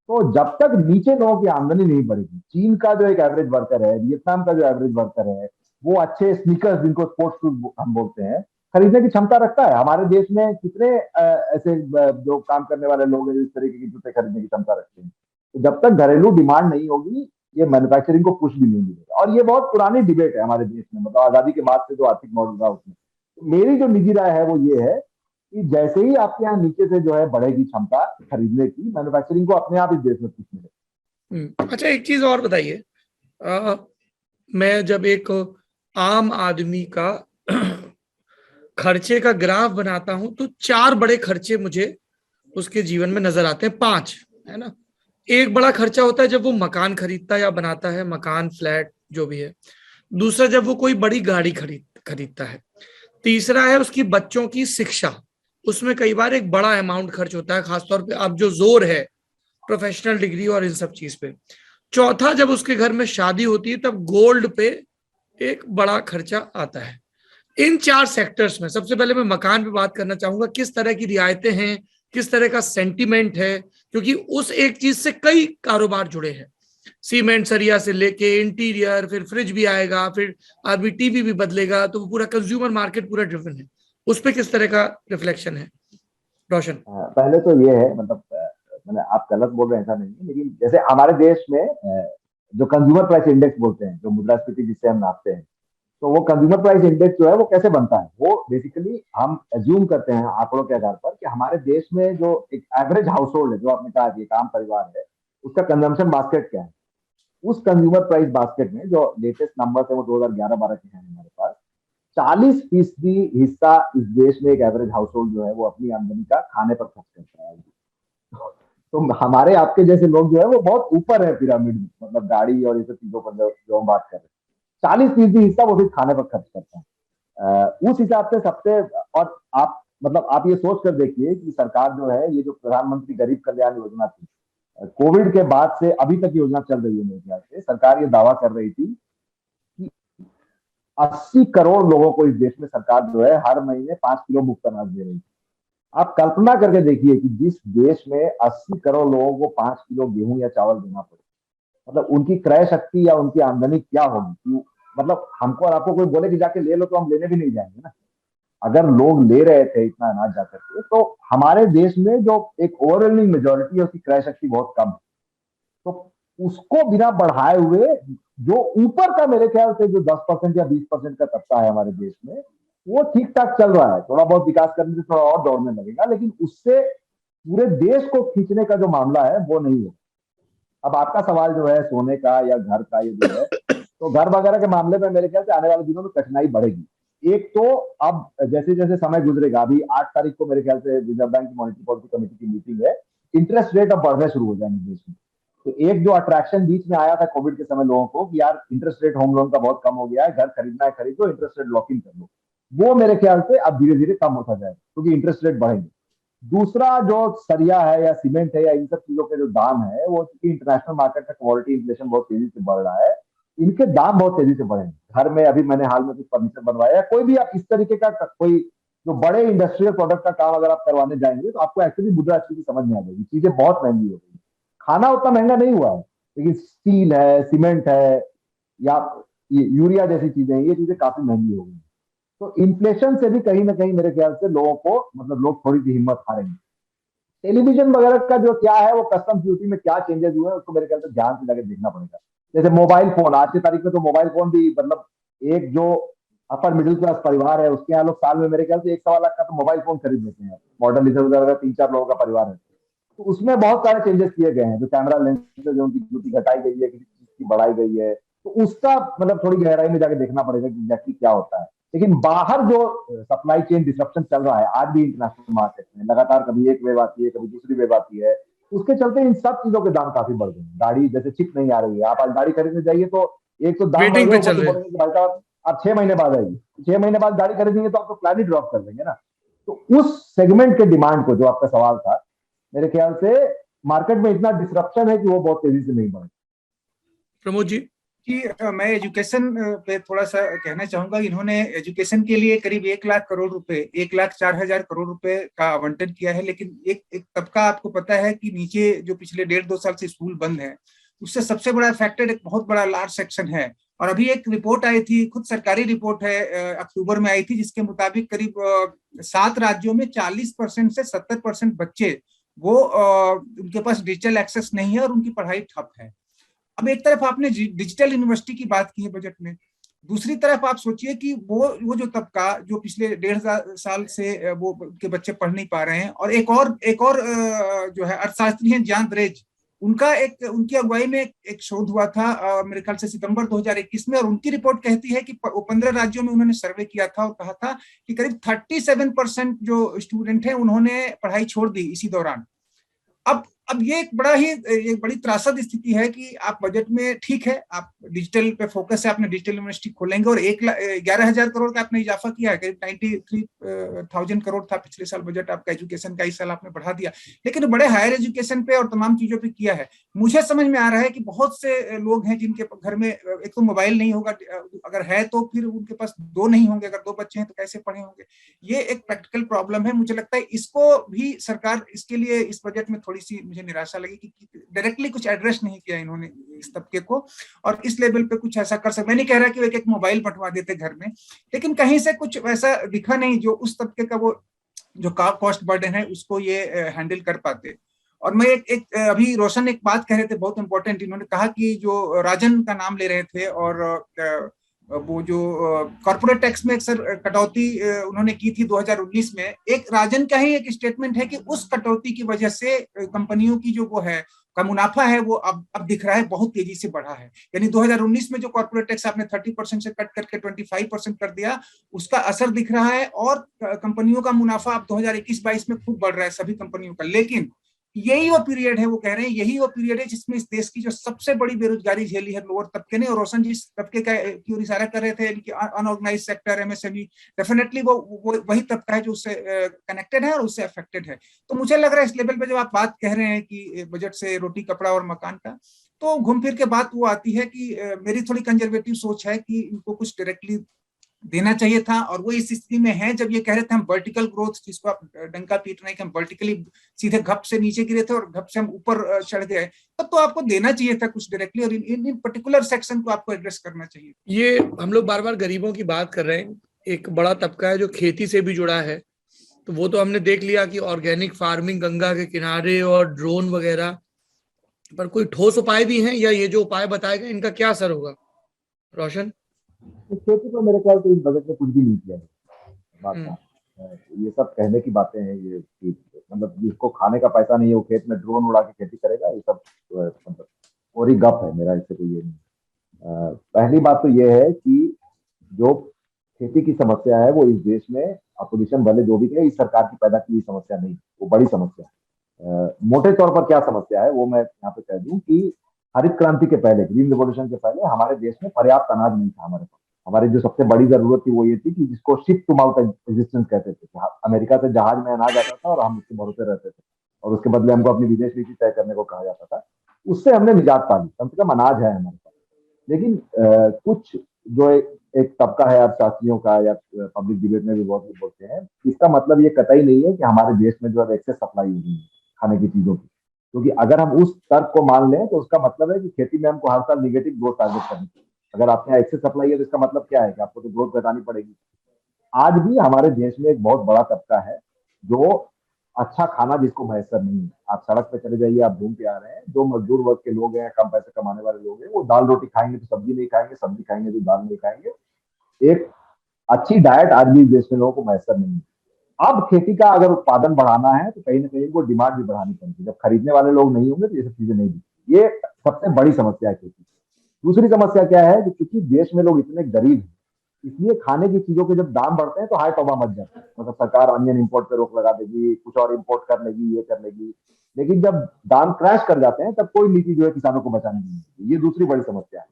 तो जब तक नीचे लोगों की आमदनी नहीं बढ़ेगी, चीन का जो एक एवरेज वर्कर है, वियतनाम का जो एवरेज वर्कर है, वो अच्छे स्नीकर्स जिनको स्पोर्ट्स शूज हम बोलते हैं, खरीदने की क्षमता रखता है। हमारे देश में कितने ऐसे जो काम करने वाले लोग हैं जो इस तरीके के जूते खरीदने की क्षमता रखते हैं। तो जब तक घरेलू डिमांड नहीं होगी, ये मैन्युफैक्चरिंग को पुश भी नहीं मिलेगा। और ये बहुत पुरानी डिबेट है हमारे देश में, मतलब आजादी के बाद से जो आर्थिक मॉडल रहा उसमें। तो मेरी जो निजी राय है वो ये है कि जैसे ही आपके यहाँ नीचे से जो है बढ़ेगी क्षमता खरीदने की, मैन्युफैक्चरिंग को अपने आप इस देश में पुश मिलेगा। अच्छा, एक चीज और बताइए, मैं जब एक आम आदमी का खर्चे का ग्राफ बनाता हूं तो 4 बड़े खर्चे मुझे उसके जीवन में नजर आते हैं, 5 है ना। एक बड़ा खर्चा होता है जब वो मकान खरीदता है या बनाता है, मकान, फ्लैट जो भी है। दूसरा, जब वो कोई बड़ी गाड़ी खरीदता है। तीसरा है उसकी बच्चों की शिक्षा, उसमें कई बार एक बड़ा अमाउंट खर्च होता है, खासतौर पे अब जो जोर है प्रोफेशनल डिग्री और इन सब चीज पे। चौथा, जब उसके घर में शादी होती है तब गोल्ड पे एक बड़ा खर्चा आता है। इन 4 सेक्टर्स में सबसे पहले मैं मकान पे बात करना चाहूंगा, किस तरह की रियायतें हैं, किस तरह का सेंटीमेंट है, क्योंकि उस एक चीज से कई कारोबार जुड़े हैं। सीमेंट सरिया से लेके इंटीरियर, फिर फ्रिज भी आएगा, फिर आदमी टीवी भी बदलेगा, तो वो पूरा कंज्यूमर मार्केट पूरा ड्रिवन है। उस पर किस तरह का रिफ्लेक्शन है रोशन? पहले तो ये है, मतलब मैंने, आप गलत बोल रहे हैं ऐसा नहीं है, लेकिन जैसे हमारे देश में जो कंज्यूमर प्राइस इंडेक्स बोलते हैं, जो मुद्रास्फीति जिससे हम नापते हैं, तो वो कंज्यूमर प्राइस इंडेक्स जो है वो कैसे बनता है, वो बेसिकली हम एज्यूम करते हैं आंकड़ों के आधार पर कि हमारे देश में जो एक एवरेज हाउस होल्ड है, जो आपने कहा कि एक आम परिवार है, उसका कंजम्पशन बास्केट क्या है। उस कंज्यूमर प्राइस बास्केट में जो लेटेस्ट नंबर है वो 2011-12 के हैं हमारे पास, 40% हिस्सा इस देश में एक एवरेज हाउस होल्ड जो है वो अपनी आमदनी का खाने पर खर्च करता है। तो हमारे आपके जैसे लोग जो है वो बहुत ऊपर है पिरामिड में, मतलब गाड़ी और ये सब चीजों पर जो हम बात कर रहे हैं, 40% हिस्सा वो सिर्फ खाने पर खर्च करता है। उस हिसाब से सबसे, और आप मतलब आप ये सोच कर देखिए कि सरकार जो है, ये जो प्रधानमंत्री गरीब कल्याण योजना थी, कोविड के बाद से अभी तक योजना चल रही है, मेरे ख्याल से सरकार ये दावा कर रही थी कि 80 करोड़ लोगों को इस देश में सरकार जो है हर महीने 5 किलो मुफ्त अनाज दे रही थी। आप कल्पना करके देखिए कि जिस देश में 80 करोड़ लोगों को 5 किलो गेहूं या चावल देना पड़े, मतलब उनकी क्रय शक्ति या उनकी आमदनी क्या होगी। मतलब हमको और आपको कोई बोले कि जाके ले लो, तो हम लेने भी नहीं जाएंगे ना। अगर लोग ले रहे थे इतना अनाज जाकर के, तो हमारे देश में जो एक ओवरवेलमिंग मेजोरिटी है उसकी क्रय शक्ति बहुत कम है। तो उसको बिना बढ़ाए हुए जो ऊपर का, मेरे ख्याल से जो 10% या 20% का तबका है हमारे देश में, वो ठीक ठाक चल रहा है। थोड़ा बहुत विकास करने से थोड़ा और दौड़ने लगेगा, लेकिन उससे पूरे देश को खींचने का जो मामला है वो नहीं है। अब आपका सवाल जो है सोने का या घर का, ये जो है, तो घर वगैरह के मामले में मेरे ख्याल से आने वाले दिनों में कठिनाई बढ़ेगी। एक तो अब जैसे जैसे समय गुजरेगा, अभी 8 तारीख को मेरे ख्याल से रिजर्व बैंक की मॉनिटरी पॉलिसी कमेटी की मीटिंग है, इंटरेस्ट रेट अब बढ़ने शुरू हो जाएंगे देश में। तो एक जो अट्रैक्शन बीच में आया था कोविड के समय लोगों को कि यार इंटरेस्ट रेट होम लोन का बहुत कम हो गया है, घर खरीदना है खरीदो, इंटरेस्ट रेट लॉक इन कर लो, वो मेरे ख्याल से अब धीरे धीरे कम होता जाएगा, क्योंकि इंटरेस्ट रेट बढ़ेंगे। दूसरा जो सरिया है या सीमेंट है या इन सब चीजों के जो दाम है, वो इंटरनेशनल मार्केट का कमोडिटी इन्फ्लेशन बहुत तेजी से बढ़ रहा है, इनके दाम बहुत तेजी से बढ़े। घर में अभी मैंने हाल में कुछ फर्नीचर बनवाया, कोई भी आप इस तरीके का कोई जो बड़े इंडस्ट्रियल प्रोडक्ट का काम अगर आप करवाने जाएंगे, तो आपको एक्चुअली मुद्रास्फीति समझ में आ जाएगी, चीजें बहुत महंगी हो गई। खाना उतना महंगा नहीं हुआ है, लेकिन स्टील है, सीमेंट है, या यूरिया जैसी चीजें, ये चीजें काफी महंगी हो गई। तो इन्फ्लेशन से भी कहीं ना कहीं मेरे ख्याल से लोगों को, मतलब लोग थोड़ी सी हिम्मत हारेंगे। टेलीविजन वगैरह का जो क्या है, वो कस्टम ड्यूटी में क्या चेंजेस हुए हैं उसको मेरे ख्याल से ध्यान से लगे देखना पड़ेगा। जैसे मोबाइल फोन, आज की तारीख में तो मोबाइल फोन भी, मतलब एक जो अपर मिडिल क्लास परिवार है उसके यहाँ लोग साल में मेरे ख्याल से 1-1.25 लाख का तो मोबाइल फोन खरीद लेते हैं। मॉडल इधर उधर का 3-4 लोगों का परिवार है, तो उसमें बहुत सारे चेंजेस किए गए हैं। जो कैमरा लेंस जो उनकी ड्यूटी घटाई गई है, किसी चीज की बढ़ाई गई है, तो उसका मतलब थोड़ी गहराई में जाके देखना पड़ेगा कि एग्जैक्टली क्या होता है। लेकिन बाहर जो सप्लाई चेन डिसरप्शन चल रहा है आज भी इंटरनेशनल मार्केट में, लगातार कभी एक वेव आती है, कभी दूसरी वेव आती है, उसके चलते इन सब चीजों के दाम काफी बढ़ गए हैं। गाड़ी जैसे चिप नहीं आ रही है, आप आज गाड़ी खरीदने जाइए तो एक तो दाम वेटिंग पे चल रहे हैं। बोलेंगे भाई साहब आप 6 महीने बाद आइए, 6 महीने बाद गाड़ी खरीदेंगे तो आपको प्लान ही ड्रॉप कर देंगे ना। तो उस सेगमेंट के डिमांड को, जो आपका सवाल था, मेरे ख्याल से मार्केट में इतना डिसरप्शन है कि वो बहुत तेजी से नहीं बढ़े। प्रमोद जी मैं एजुकेशन पे थोड़ा सा कहना चाहूंगा। इन्होंने एजुकेशन के लिए करीब 1 लाख करोड़ रुपए, 1,04,000 करोड़ रुपए का आवंटन किया है। लेकिन एक तबका आपको पता है कि नीचे जो पिछले 1.5-2 साल से स्कूल बंद है, उससे सबसे बड़ा अफेक्टेड एक बहुत बड़ा लार्ज सेक्शन है। और अभी एक रिपोर्ट आई थी, खुद सरकारी रिपोर्ट है, अक्टूबर में आई थी, जिसके मुताबिक करीब 7 राज्यों में 40% से 70% बच्चे वो उनके पास डिजिटल एक्सेस नहीं है और उनकी पढ़ाई ठप है। अब एक तरफ आपने डिजिटल यूनिवर्सिटी की बात की है बजट में, दूसरी तरफ आप सोचिए कि वो जो तबका जो पिछले 1.5 साल से वो के बच्चे पढ़ नहीं पा रहे हैं, और एक और जो है अर्थशास्त्री हैं जियान दरेज, उनकी अगुवाई में एक शोध हुआ था मेरे ख्याल से सितंबर 2021 में, और उनकी रिपोर्ट कहती है कि 15 राज्यों में उन्होंने सर्वे किया था और कहा था कि करीब 37% जो स्टूडेंट हैं उन्होंने पढ़ाई छोड़ दी इसी दौरान। अब अब ये एक बड़ी त्रासद स्थिति है कि आप बजट में, ठीक है, आप डिजिटल पे फोकस है, आपने डिजिटल यूनिवर्सिटी खोलेंगे और 11,000 करोड़ का आपने इजाफा किया है, करीब 93,000 करोड़ था पिछले साल बजट आपका एजुकेशन का, इस साल आपने बढ़ा दिया, लेकिन बड़े हायर एजुकेशन पे और तमाम चीजों पे किया है। मुझे समझ में आ रहा है कि बहुत से लोग हैं जिनके घर में एक तो मोबाइल नहीं होगा, अगर है तो फिर उनके पास दो नहीं होंगे, अगर दो बच्चे हैं तो कैसे पढ़े होंगे। ये एक प्रैक्टिकल प्रॉब्लम है। मुझे लगता है इसको भी सरकार, इसके लिए इस बजट में थोड़ी सी मुझे निराशा लगी कि डायरेक्टली कुछ एड्रेस नहीं किया इन्होंने इस तबके को, और इस लेवल पे कुछ ऐसा कर सकते। मैं नहीं कह रहा कि एक एक मोबाइल बंटवा देते घर में, लेकिन कहीं से कुछ वैसा दिखा नहीं जो उस तबके का वो जो कॉस्ट बर्डन है उसको ये हैंडल कर पाते। और मैं अभी रोशन एक बात कह रहे थे बहुत इंपॉर्टेंट, इन्होंने कहा कि जो राजन का नाम ले रहे थे और वो जो कॉर्पोरेट टैक्स में सर कटौती उन्होंने की थी 2019 में, एक राजन का ही एक स्टेटमेंट है कि उस कटौती की वजह से कंपनियों की जो वो है का मुनाफा है वो अब दिख रहा है बहुत तेजी से बढ़ा है। यानी 2019 में जो कॉर्पोरेट टैक्स आपने 30% से कट करके 25% कर दिया, उसका असर दिख रहा है और कंपनियों का मुनाफा अब 2021-22 में खूब बढ़ रहा है सभी कंपनियों का। लेकिन यही वो पीरियड है, वो कह रहे हैं यही वो पीरियड है जिसमें इस देश की जो सबसे बड़ी बेरोजगारी झेली है लोअर तबके ने। और रोशन जी तबके का की ओर इशारा कर रहे थे कि अनऑर्गेनाइज सेक्टर, एमएसएमई, डेफिनेटली वो वही तबका है जो उससे कनेक्टेड है और उससे अफेक्टेड है। तो मुझे लग रहा है इस लेवल पे जब आप बात कह रहे हैं कि बजट से रोटी कपड़ा और मकान का, तो घूम फिर के बात वो आती है कि मेरी थोड़ी कंजर्वेटिव सोच है कि इनको कुछ डायरेक्टली देना चाहिए था। और वो इस स्थिति में है जब ये कह रहे थे हम वर्टिकल ग्रोथ, जिसको आप डंका पीट रहे हैं कि हम वर्टिकली सीधे घप से नीचे गिरे थे और घप से हम ऊपर चढ़ गए, तब तो आपको देना चाहिए था कुछ डायरेक्टली और इन पर्टिकुलर सेक्शन को आपको एड्रेस करना चाहिए। ये हम लोग बार बार गरीबों की बात कर रहे हैं, एक बड़ा तबका है जो खेती से भी जुड़ा है, तो वो तो हमने देख लिया कि ऑर्गेनिक फार्मिंग गंगा के किनारे और ड्रोन वगैरह, पर कोई ठोस उपाय भी हैं या ये जो उपाय बताए गए इनका क्या असर होगा? रोशन? खेती को मेरे ख्याल से इस बजट में कुछ भी नहीं किया है। बात का ये सब कहने की बातें हैं, ये मतलब जिसको खाने का पैसा नहीं है वो खेत में ड्रोन उड़ा के खेती करेगा, ये सब मतलब और ही गप है। मेरा इससे कोई ये नहीं। पहली बात तो ये है कि जो खेती की समस्या है वो इस देश में अपोजिशन वाले जो भी है इस सरकार की पैदा की हुई समस्या नहीं, वो बड़ी समस्या है। मोटे तौर पर क्या समस्या है वो मैं यहाँ पे कह दूं कि हरित क्रांति के पहले, ग्रीन रिवोल्यूशन के पहले हमारे देश में पर्याप्त अनाज नहीं था हमारे पास। हमारी जो सबसे बड़ी जरूरत थी वो ये थी कि जिसको शिप टू माउथ एग्जिस्टेंस कहते थे, अमेरिका से जहाज में अनाज आता था और हम उसके भरोसे रहते थे और उसके बदले हमको अपनी विदेश नीति तय करने को कहा जाता था। उससे हमने निजात पा ली, कम से कम अनाज है हमारे पास। लेकिन कुछ जो एक तबका है अर्थशास्त्रियों का या पब्लिक डिबेट में भी बहुत लोग बोलते हैं, इसका मतलब ये कतई नहीं है कि हमारे देश में जो है एक्सेस सप्लाई हो रही है खाने की चीजों की, क्योंकि अगर हम उस तर्क को मान लें तो उसका मतलब है कि खेती में हमको हर साल निगेटिव ग्रोथ टारगेट करनी चाहिए। अगर आपके यहाँ एक्सेस सप्लाई है तो इसका मतलब क्या है कि आपको तो ग्रोथ घटानी पड़ेगी। आज भी हमारे देश में एक बहुत बड़ा तबका है जो अच्छा खाना जिसको मैसर नहीं है। आप सड़क पे चले जाइए, आप घूम के आ रहे हैं, जो मजदूर वर्ग के लोग हैं, कम पैसे कमाने वाले लोग हैं, वो दाल रोटी खाएंगे तो सब्जी नहीं खाएंगे, सब्जी खाएंगे तो दाल नहीं खाएंगे। एक अच्छी डाइट आज भी देश में लोगों को मैसर नहीं है। अब खेती का अगर उत्पादन बढ़ाना है तो कहीं ना कहीं को डिमांड भी बढ़ानी पड़ेगी। जब खरीदने वाले लोग नहीं होंगे तो ये सब चीजें नहीं दिखेंगी। ये सबसे बड़ी समस्या है खेती। दूसरी समस्या क्या है कि क्योंकि देश में लोग इतने गरीब हैं, इसलिए खाने की चीजों के जब दाम बढ़ते हैं तो हाय तौबा मच जाता है। मतलब सरकार अनियन इंपोर्ट पे रोक लगा देगी, कुछ और इंपोर्ट कर लेगी, ये कर लेगी। लेकिन जब दाम क्रैश कर जाते हैं तब कोई नीति जो है किसानों को बचाने की नहीं। ये दूसरी बड़ी समस्या है।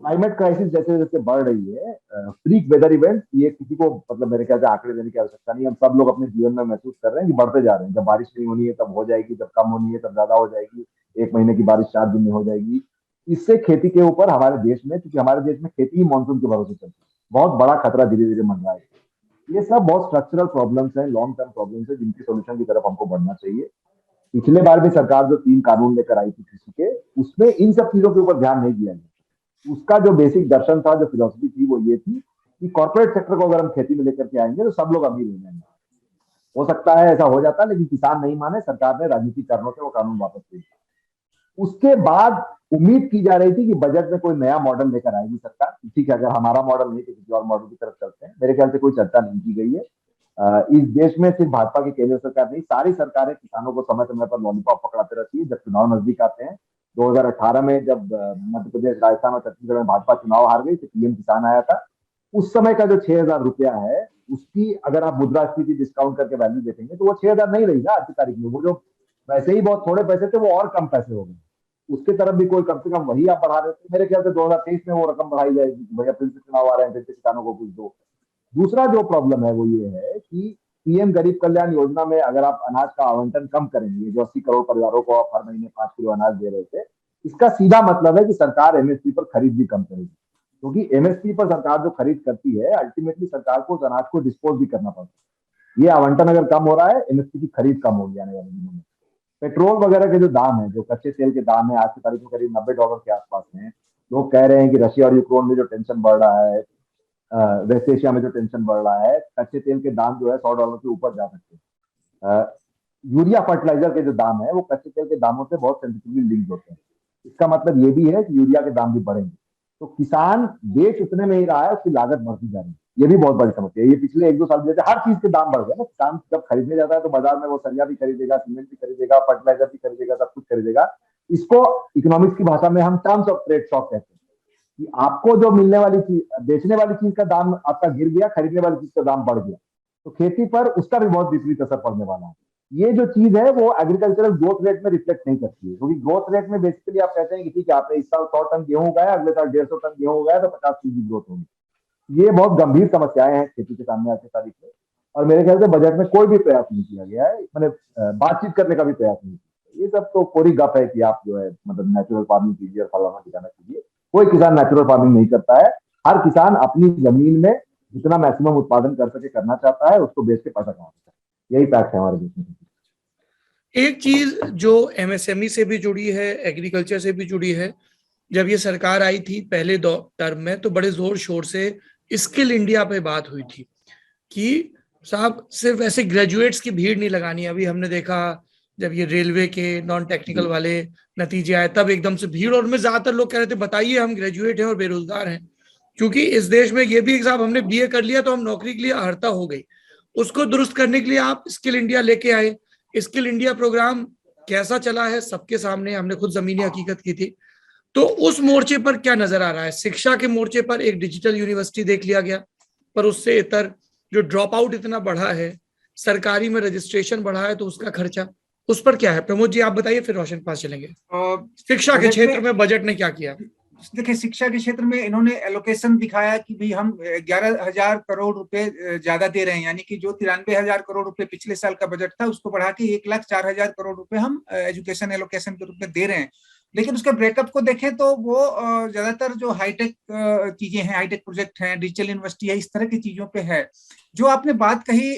क्लाइमेट क्राइसिस जैसे जैसे बढ़ रही है, फ्रीक वेदर इवेंट, ये किसी को मतलब मेरे ख्याल से आंकड़े देने की आवश्यकता नहीं। हम सब लोग अपने जीवन में महसूस कर रहे हैं कि बढ़ते जा रहे हैं। जब बारिश नहीं होनी है तब हो जाएगी, जब कम होनी है तब ज्यादा हो जाएगी, एक महीने की बारिश 4 दिन में हो जाएगी। इससे खेती के ऊपर हमारे देश में, क्योंकि हमारे देश में खेती ही मानसून के भरोसे चलती है, बहुत बड़ा खतरा धीरे धीरे मंडरा है। ये सब बहुत स्ट्रक्चरल प्रॉब्लम्स हैं, लॉन्ग टर्म प्रॉब्लम्स है, जिनकी सोल्यूशन की तरफ हमको बढ़ना चाहिए। पिछले बार भी सरकार जो 3 कानून लेकर आई थी कृषि के, उसमें इन सब चीजों के ऊपर ध्यान नहीं दिया गया। उसका जो बेसिक दर्शन था, जो फिलोसफी थी, वो ये थी कि कॉर्पोरेट सेक्टर को अगर हम खेती में लेकर के आएंगे तो सब लोग अमीर हो जाएंगे। हो सकता है ऐसा हो जाता, लेकिन किसान नहीं माने, सरकार ने राजनीतिक कारणों से वो कानून वापस ले लिया। उसके बाद उम्मीद की जा रही थी कि बजट में कोई नया मॉडल लेकर आएगी सरकार। ठीक है, अगर हमारा मॉडल नहीं तो किसी और मॉडल की तरफ चलते हैं। मेरे ख्याल से कोई चर्चा नहीं की गई है। इस देश में सिर्फ भाजपा की केंद्र सरकार नहीं, सारी सरकारें किसानों को समय समय पर लॉलीपॉप पकड़ाते रहती है। जब चुनाव नजदीक आते हैं, 2018 में जब मध्य प्रदेश, राजस्थान और छत्तीसगढ़ में भाजपा चुनाव हार गई तो पीएम किसान आया था। उस समय का जो 6,000 रुपया है, उसकी अगर आप मुद्रास्फीति डिस्काउंट करके वैल्यू देखेंगे तो वो 6,000 नहीं रही ना आज की तारीख में। वो जो वैसे ही बहुत थोड़े पैसे थे, वो और कम पैसे हो गए। उसके तरफ भी कोई कम से कम वही आप बढ़ा रहे थे। मेरे ख्याल से 2023 में वो रकम बढ़ाई जाएगी कि भैया फिर से चुनाव आ रहे हैं, फिर से किसानों को कुछ दो। दूसरा जो प्रॉब्लम है वो ये है कि पीएम गरीब कल्याण योजना में अगर आप अनाज का आवंटन कम करेंगे, जो 80 करोड़ परिवारों को आप हर महीने 5 किलो अनाज दे रहे थे, इसका सीधा मतलब है कि सरकार एमएसपी पर खरीद भी कम करेगी, क्योंकि एमएसपी पर सरकार जो खरीद करती है, अल्टीमेटली सरकार को उस अनाज को डिस्पोज भी करना पड़ता है। ये आवंटन अगर कम हो रहा है, एमएसपी की खरीद कम होगी आने वाले दिनों में। पेट्रोल वगैरह के जो दाम है, जो कच्चे तेल के दाम है, आज की तारीख में करीब $90 के आसपास हैं। लोग कह रहे हैं कि रशिया और यूक्रेन में जो टेंशन बढ़ रहा है, वेस्ट एशिया में जो टेंशन बढ़ रहा है, कच्चे तेल के दाम जो है $100 के ऊपर जा सकते हैं। यूरिया फर्टिलाइजर के जो दाम है वो कच्चे तेल के दामों से बहुत सेंसिटिवली लिंक होते हैं। इसका मतलब ये भी है कि यूरिया के दाम भी बढ़ेंगे, तो किसान बेच उतने में ही रहा है, उसकी लागत बढ़ती जा रही है। ये भी बहुत बड़ी समस्या है। ये पिछले 1-2 साल जैसे हर चीज के दाम बढ़ गए ना। किसान जब खरीदने जाता है तो बाजार में वो सरिया भी खरीदेगा, सीमेंट भी खरीदेगा, फर्टिलाइजर भी खरीदेगा, सब कुछ खरीदेगा। इसको इकोनॉमिक्स की भाषा में हम टर्म्स ऑफ ट्रेड शॉक कहते हैं कि आपको जो मिलने वाली चीज, बेचने वाली चीज का दाम आपका गिर गया, खरीदने वाली चीज का दाम बढ़ गया, तो खेती पर उसका भी बहुत विपरीत असर पड़ने वाला है। ये जो चीज है वो एग्रीकल्चरल ग्रोथ रेट में रिफ्लेक्ट नहीं करती है, क्योंकि ग्रोथ रेट में बेसिकली आप कहते हैं कि ठीक है, आपने इस साल 100 टन गेहूं उगाया, अगले साल 150 टन गेहूं उगाया, तो 50% ग्रोथ होगी। ये बहुत गंभीर समस्याएं हैं खेती के सामने आज की तारीख में, और मेरे ख्याल से बजट में कोई भी प्रयास नहीं किया गया है, मैंने बातचीत करने का भी प्रयास नहीं किया। ये सब तो कोरी गप है कि आप जो है मतलब नेचुरल फार्मिंग कीजिए और फलाना ठिकाना कीजिए। कोई किसान नेचुरल फार्मिंग नहीं करता है। हर किसान अपनी जमीन में जितना मैक्सिमम उत्पादन कर सके करना चाहता है, उसको बेच के पैसा कमाता है। यही फैक्ट है हमारे देश में। एक चीज जो एमएसएमई से भी जुड़ी है, एग्रीकल्चर से भी जुड़ी है, जब ये सरकार आई थी पहले टर्म में तो बड़े जोर शोर से स्किल इंडिया पे बात हुई थी कि साहब सिर्फ ऐसे ग्रेजुएट्स की भीड़ नहीं लगानी। अभी हमने देखा जब ये रेलवे के नॉन टेक्निकल वाले नतीजे आए तब एकदम से भीड़, और में ज्यादातर लोग कह रहे थे बताइए हम ग्रेजुएट हैं और बेरोजगार हैं, क्योंकि इस देश में ये भी साहब हमने बीए कर लिया तो हम नौकरी के लिए अहर्ता हो गई। उसको दुरुस्त करने के लिए आप स्किल इंडिया लेके आए। स्किल इंडिया प्रोग्राम कैसा चला है सबके सामने, हमने खुद जमीनी हकीकत की थी। तो उस मोर्चे पर क्या नजर आ रहा है? शिक्षा के मोर्चे पर एक डिजिटल यूनिवर्सिटी देख लिया गया, पर उससे इतर जो ड्रॉप आउट इतना बढ़ा है, सरकारी में रजिस्ट्रेशन बढ़ा है तो उसका खर्चा, उस पर क्या है? प्रमोद जी आप बताइए, फिर रोशन पास चलेंगे। शिक्षा के क्षेत्र में बजट ने क्या किया? देखिए, शिक्षा के क्षेत्र में इन्होंने एलोकेशन दिखाया कि भाई हम 11,000 करोड़ रुपए ज्यादा दे रहे हैं, यानी कि जो 93,000 करोड़ रुपए पिछले साल का बजट था उसको बढ़ा के 1,04,000 करोड़ रुपए हम एजुकेशन एलोकेशन के रूप में दे रहे हैं। लेकिन उसके ब्रेकअप को देखें तो वो ज्यादातर जो हाईटेक चीजें हैं, हाईटेक प्रोजेक्ट हैं, डिजिटल यूनिवर्सिटी है, इस तरह की चीजों पे है। जो आपने बात कही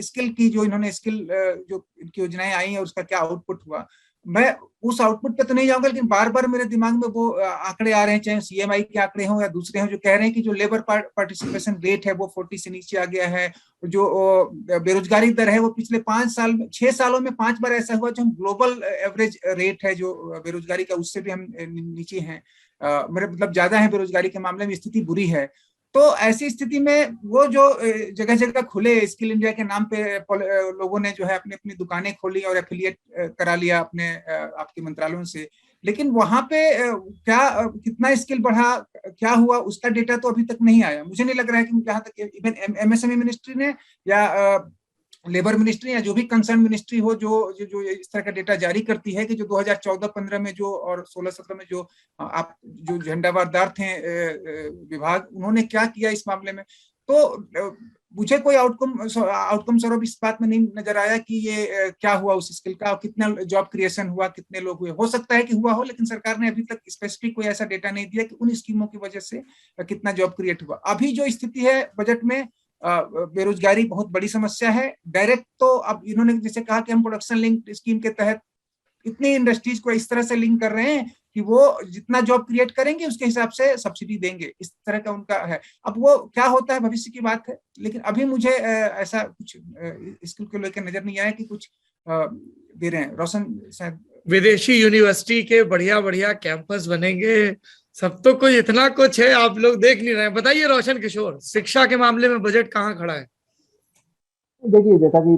स्किल की, जो इन्होंने स्किल जो इनकी योजनाएं आई हैं उसका क्या आउटपुट हुआ, मैं उस आउटपुट पे तो नहीं जाऊंगा, लेकिन बार बार मेरे दिमाग में वो आंकड़े आ रहे हैं, चाहे सीएमआई के आंकड़े हों या दूसरे हों, जो कह रहे हैं कि जो लेबर पार्टिसिपेशन रेट है वो 40 से नीचे आ गया है। जो बेरोजगारी दर है वो पिछले 6 सालों में 5 बार ऐसा हुआ, जो हम ग्लोबल एवरेज रेट है जो बेरोजगारी का, उससे भी हम नीचे हैं। मेरे मतलब ज्यादा है बेरोजगारी के मामले में, स्थिति बुरी है। तो ऐसी स्थिति में वो जो जगह जगह खुले स्किल इंडिया के नाम पे लोगों ने जो है अपनी अपनी दुकानें खोली और एफिलिएट करा लिया अपने आपके मंत्रालयों से, लेकिन वहां पे क्या कितना स्किल बढ़ा, क्या हुआ, उसका डेटा तो अभी तक नहीं आया। मुझे नहीं लग रहा है कि जहां तक इवन एमएसएमई मिनिस्ट्री ने या लेबर मिनिस्ट्री या जो भी कंसर्न मिनिस्ट्री हो जो इस तरह का डेटा जारी करती है कि जो 2014-15 में जो और 16-17 में जो आप जो झंडावारदार थे विभाग, उन्होंने क्या किया इस मामले में, तो मुझे कोई आउटकम स्वरूप इस बात में नहीं नजर आया कि ये क्या हुआ उस स्किल का, कितना जॉब क्रिएशन हुआ, कितने लोग हुए। हो सकता है कि हुआ हो, लेकिन सरकार ने अभी तक स्पेसिफिक कोई ऐसा डेटा नहीं दिया कि उन स्कीमों की वजह से कितना जॉब क्रिएट हुआ। अभी जो स्थिति है बजट में, बेरोजगारी बहुत बड़ी समस्या है। डायरेक्ट तो अब इन्होंने जैसे कहा कि हम प्रोडक्शन लिंक स्कीम के तहत इतनी इंडस्ट्रीज को इस तरह से लिंक कर रहे हैं कि वो जितना जॉब क्रिएट करेंगे उसके हिसाब से सब्सिडी देंगे, इस तरह का उनका है। अब वो क्या होता है भविष्य की बात है, लेकिन अभी मुझे ऐसा कुछ स्किल को लेकर नजर नहीं आया कि कुछ दे रहे हैं। रोशन शायद विदेशी यूनिवर्सिटी के बढ़िया बढ़िया कैंपस बनेंगे, सब तो कुछ इतना कुछ है, आप लोग देख नहीं रहे। बताइए रोशन किशोर, शिक्षा के मामले में बजट कहाँ खड़ा है? देखिए, जैसा कि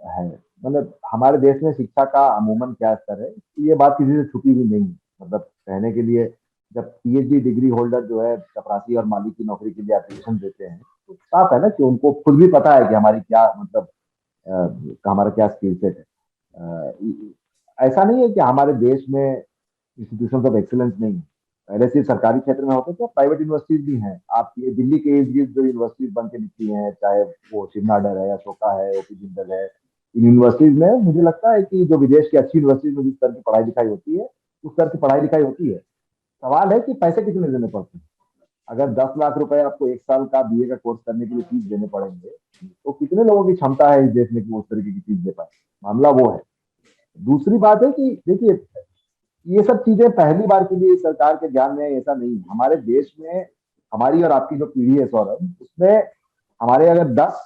है मतलब हमारे देश में शिक्षा का अमूमन क्या स्तर है, ये बात किसी से छुपी भी नहीं। मतलब कहने के लिए जब पीएचडी डिग्री होल्डर जो है चपरासी और माली की नौकरी के लिए एप्लीकेशन देते हैं, तो साफ है ना कि उनको खुद भी पता है कि हमारी क्या मतलब हमारा क्या स्किल सेट है। ऐसा नहीं है कि हमारे देश में इंस्टीट्यूशन ऑफ एक्सीलेंस नहीं है। पहले सिर्फ सरकारी क्षेत्र में होते थे, प्राइवेट यूनिवर्सिटीज भी हैं। आप ये दिल्ली के इर्द गिर्द जो यूनिवर्सिटीज बन के निकली हैं, चाहे वो शिवनाडर है, अशोका है, ओपी जिंदल है, इन यूनिवर्सिटीज में मुझे लगता है कि जो विदेश की अच्छी यूनिवर्सिटीज में जिस तरह की पढ़ाई लिखाई होती है, उस तरह की पढ़ाई लिखाई होती है। सवाल है कि पैसे कितने देने पड़ते हैं। अगर 10 लाख रुपए आपको एक साल का बीए का कोर्स करने के लिए फीस देने पड़ेंगे, तो कितने लोगों की क्षमता है इस देश में कि वो उस तरीके की फीस दे पाए। मामला वो है। दूसरी बात है कि देखिए, ये सब चीजें पहली बार के लिए सरकार के ध्यान में है, ऐसा नहीं है। हमारे देश में हमारी और आपकी जो पीढ़ी है सौरभ, उसमें हमारे अगर 10